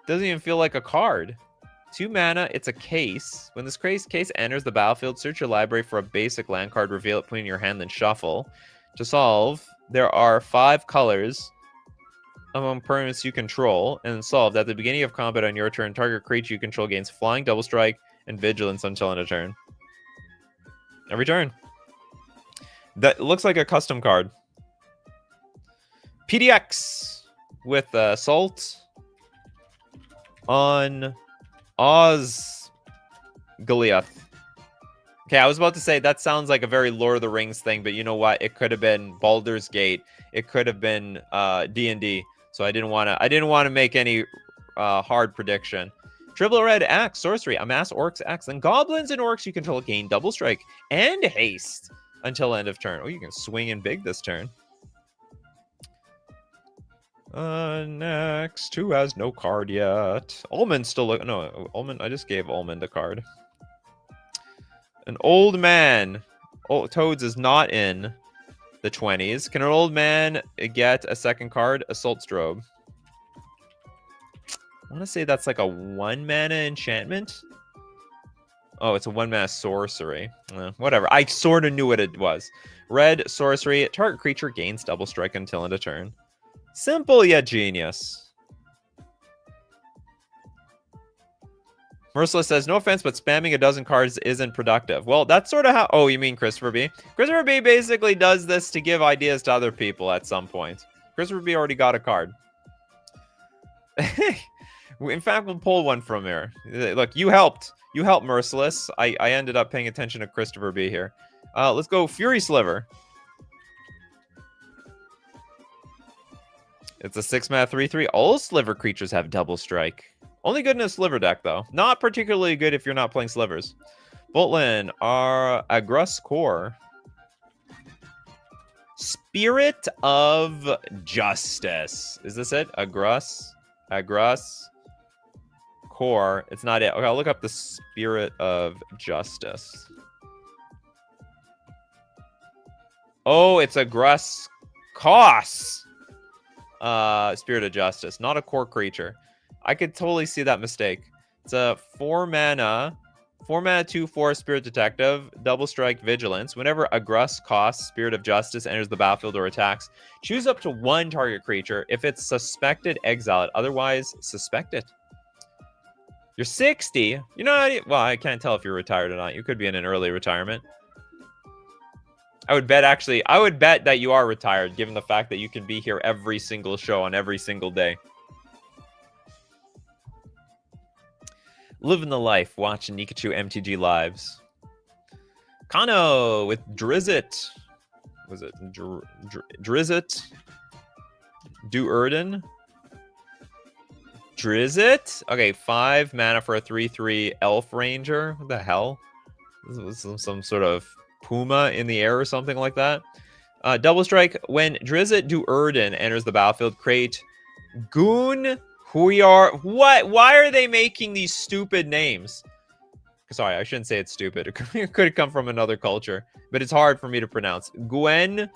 Speaker 1: Doesn't even feel like a card. 2 mana, it's a case. When this case enters the battlefield, search your library for a basic land card, reveal it, put it in your hand, then shuffle. To solve, there are 5 colors among permanents you control, and solved at the beginning of combat on your turn, target creature you control gains flying, double strike, and vigilance until end of turn. Every turn. That looks like a custom card. PDX with Assault on Osgiliath. Okay, I was about to say that sounds like a very Lord of the Rings thing, but you know what? It could have been Baldur's Gate. It could have been D&D. So I didn't want to make any hard prediction. Triple red axe, sorcery, amass orcs, axe, and goblins and orcs you control gain double strike and haste until end of turn. Oh, you can swing in big this turn. Next, who has no card yet? Almond still look. No, Almond. I just gave Almond a card. An old man. Oh, Toads is not in the 20s. Can an old man get a second card? Assault Strobe. I want to say that's like a 1 mana enchantment. Oh, it's a 1 mana sorcery. Whatever. I sort of knew what it was. Red sorcery. Target creature gains double strike until end of turn. Simple yet genius. Merciless says, no offense, but spamming a dozen cards isn't productive. Well, that's sort of how... Oh, you mean Christopher B? Christopher B basically does this to give ideas to other people at some point. Christopher B already got a card. In fact, we'll pull one from here. Look, you helped. You helped, Merciless. I ended up paying attention to Christopher B here. Let's go Fury Sliver. It's a 6-mana 3/3. All Sliver creatures have double strike. Only good in a Sliver deck, though. Not particularly good if you're not playing Slivers. Boltlin, our Agrus Core. Spirit of Justice. Is this it? Agrus core. It's not it. Okay, I'll look up the Spirit of Justice. Oh, it's a Gruskos. Spirit of Justice, not a core creature. I could totally see that mistake. It's a 4 mana 2/4 Spirit Detective, double strike Vigilance. Whenever a Gruskos, Spirit of Justice, enters the battlefield or attacks, choose up to 1 target creature. If it's suspected, exile it. Otherwise, suspect it. You're 60. You know, well, I can't tell if you're retired or not. You could be in an early retirement. I would bet that you are retired, given the fact that you can be here every single show on every single day. Living the life, watching Nikachu MTG lives. Kano with Drizzt. Was it Drizzt? Duerden? Drizzt? Okay, 5 mana for a 3/3 Elf Ranger. What the hell? This was some sort of Puma in the air or something like that. Double strike. When Drizzt Duerden enters the battlefield, create Goon Huyar. What? Why are they making these stupid names? Sorry, I shouldn't say it's stupid. It could come from another culture, but it's hard for me to pronounce. Gwen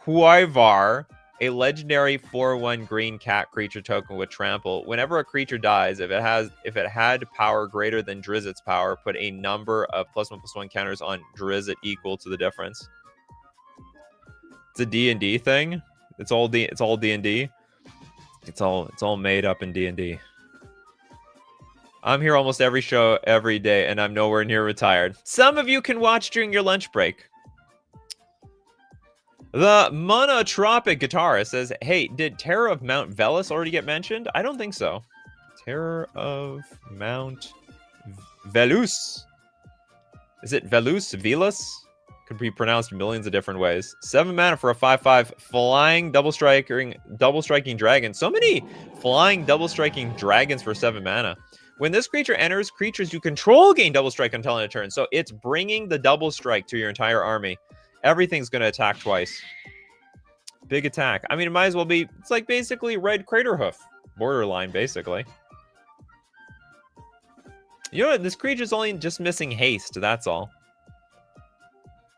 Speaker 1: Huivar, a legendary 4/1 green cat creature token with trample. Whenever a creature dies, if it had power greater than Drizzt's power, put a number of +1/+1 counters on Drizzt equal to the difference. It's a D&D thing. It's all D&D. It's all made up in D&D. I'm here almost every show every day, and I'm nowhere near retired. Some of you can watch during your lunch break. The Monotropic Guitarist says, hey, did Terror of Mount Velis already get mentioned? I don't think so. Terror of Mount Velus. Is it Velus? Velus? Could be pronounced millions of different ways. 7 mana for a 5/5 flying double striking dragon. So many flying double striking dragons for 7 mana. When this creature enters, creatures you control gain double strike until end of turn. So it's bringing the double strike to your entire army. Everything's going to attack twice. Big attack. I mean, it might as well be... It's like basically Red Craterhoof. Borderline, basically. You know what? This creature's only just missing haste. That's all.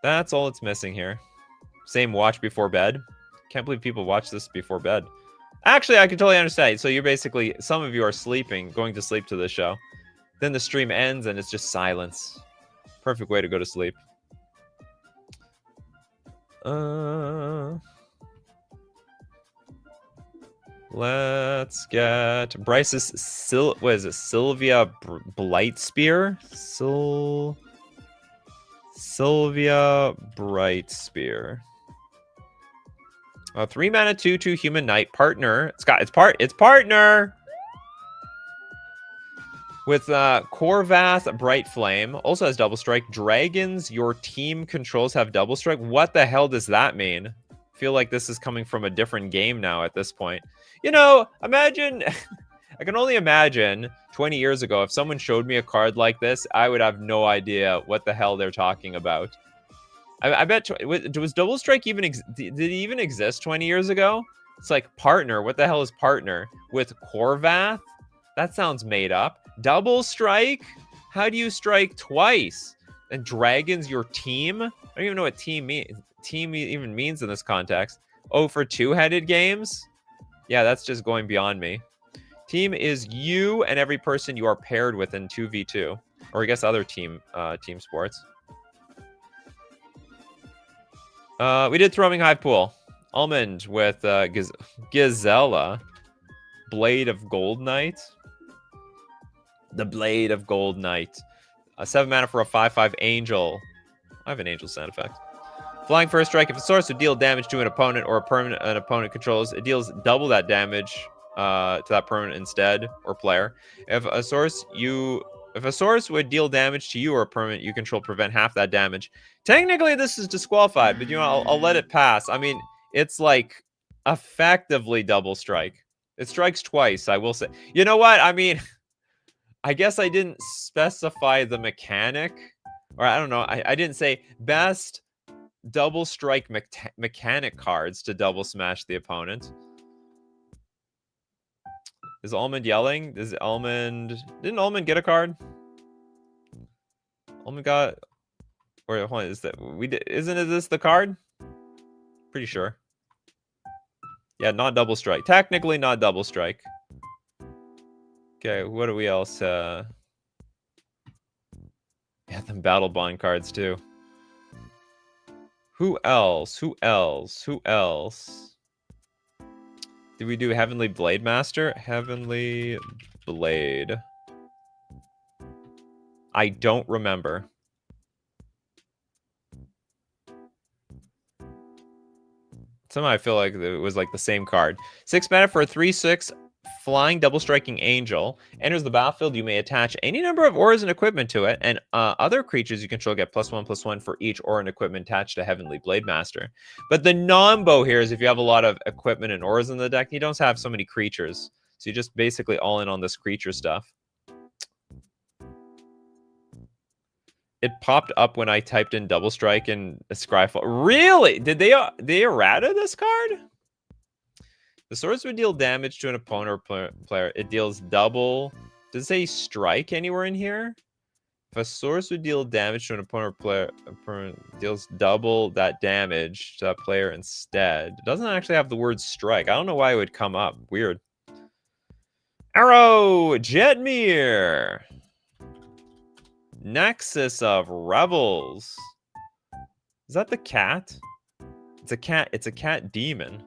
Speaker 1: That's all it's missing here. Same watch before bed. Can't believe people watch this before bed. Actually, I can totally understand. So you're basically... Some of you are sleeping, going to sleep to this show. Then the stream ends and it's just silence. Perfect way to go to sleep. Let's get Bryce's what is it? Sylvia Blightspear? Sylvia Brightspear. 3 mana 2/2 human knight partner. It's partner with Korvath Brightflame. Also has double strike. Dragons your team controls have double strike. What the hell does that mean? I feel like this is coming from a different game now at this point. You know, imagine... I can only imagine 20 years ago, if someone showed me a card like this, I would have no idea what the hell they're talking about. I bet... Was double strike even... Did it even exist 20 years ago? It's like partner. What the hell is partner? With Korvath? That sounds made up. Double strike? How do you strike twice? And dragons your team? I don't even know what team even means in this context. Oh, for 2-headed games? Yeah, that's just going beyond me. Team is you and every person you are paired with in 2v2. Or I guess other team sports. We did Throbbing Hive Pool. Almond with Gazella. Blade of Gold Knight. The Blade of Gold Knight. 7 mana for a 5/5 angel. I have an angel sound effect. Flying first strike. If a source would deal damage to an opponent or a permanent an opponent controls, it deals double that damage to that permanent instead or player. If a source would deal damage to you or a permanent you control, prevent half that damage. Technically, this is disqualified, but you know I'll let it pass. I mean, it's like effectively double strike. It strikes twice. I will say. You know what? I mean, I guess I didn't specify the mechanic, or I don't know. I didn't say best double strike mechanic cards to double smash the opponent. Is Almond yelling? Didn't Almond get a card? Almond got... Wait, hold on, isn't this the card? Pretty sure. Yeah, not double strike. Technically not double strike. Okay, what do we else? Yeah, them battle bond cards too. Who else? Did we do Heavenly Blade Master? Heavenly Blade. I don't remember. Somehow I feel like it was like the same card. 6 mana for a 3/6 flying double striking angel. Enters the battlefield. You may attach any number of auras and equipment to it, and other creatures you control get +1/+1 for each aura and equipment attached to Heavenly Blade Master. But the non-bow here is if you have a lot of equipment and auras in the deck, you don't have so many creatures. So you're just basically all in on this creature stuff. It popped up when I typed in double strike and Scryfall. Really? Did they errata this card? The swords would deal damage to an opponent or player. It deals double. Does it say strike anywhere in here? If a source would deal damage to an opponent or player, opponent deals double that damage to that player instead. It doesn't actually have the word strike. I don't know why it would come up. Weird. Arrow Jetmir. Nexus of Rebels. Is that the cat? It's a cat. It's a cat demon.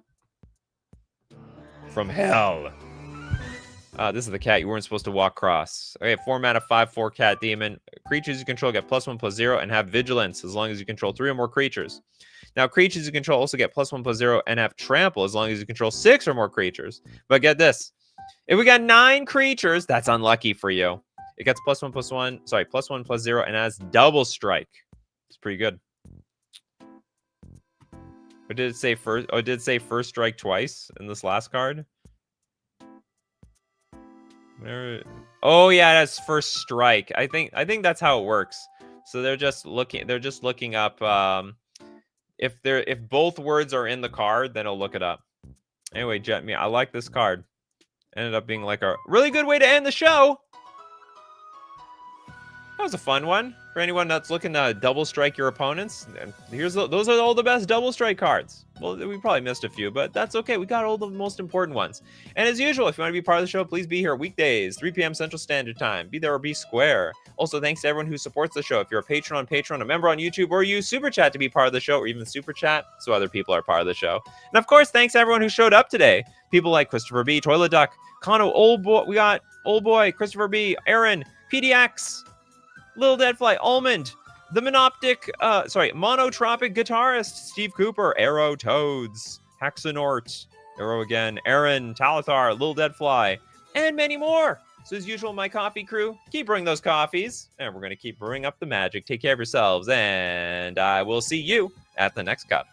Speaker 1: From hell. This is the cat you weren't supposed to walk across. Okay, 4 mana, 5/4 cat demon. Creatures you control get +1/+0 and have vigilance as long as you control 3 or more creatures. Now, creatures you control also get +1/+0 and have trample as long as you control 6 or more creatures. But get this. If we got 9 creatures, that's unlucky for you. It gets +1/+1, sorry, +1/+0, and has double strike. It's pretty good. Or did it say first? Oh, it did say first strike twice in this last card. Oh yeah, that's first strike. I think that's how it works. So they're just looking up if both words are in the card, then it'll look it up. Anyway, Jetme, I like this card. Ended up being like a really good way to end the show. That was a fun one for anyone that's looking to double strike your opponents. And those are all the best double strike cards. Well, we probably missed a few, but that's okay. We got all the most important ones. And as usual, if you want to be part of the show, please be here weekdays, 3 p.m. Central Standard Time. Be there or be square. Also, thanks to everyone who supports the show. If you're a patron on Patreon, a member on YouTube, or use Super Chat to be part of the show, or even Super Chat so other people are part of the show. And of course, thanks to everyone who showed up today. People like Christopher B, Toilet Duck, Kano, Old Boy. We got Old Boy, Christopher B, Aaron, PDX, Little Deadfly, Almond, the Monotropic Guitarist, Steve Cooper, Arrow Toads, Haxanort, Arrow again, Aaron, Talathar, Little Deadfly, and many more. So as usual, my coffee crew, keep brewing those coffees, and we're going to keep brewing up the magic. Take care of yourselves, and I will see you at the next cup.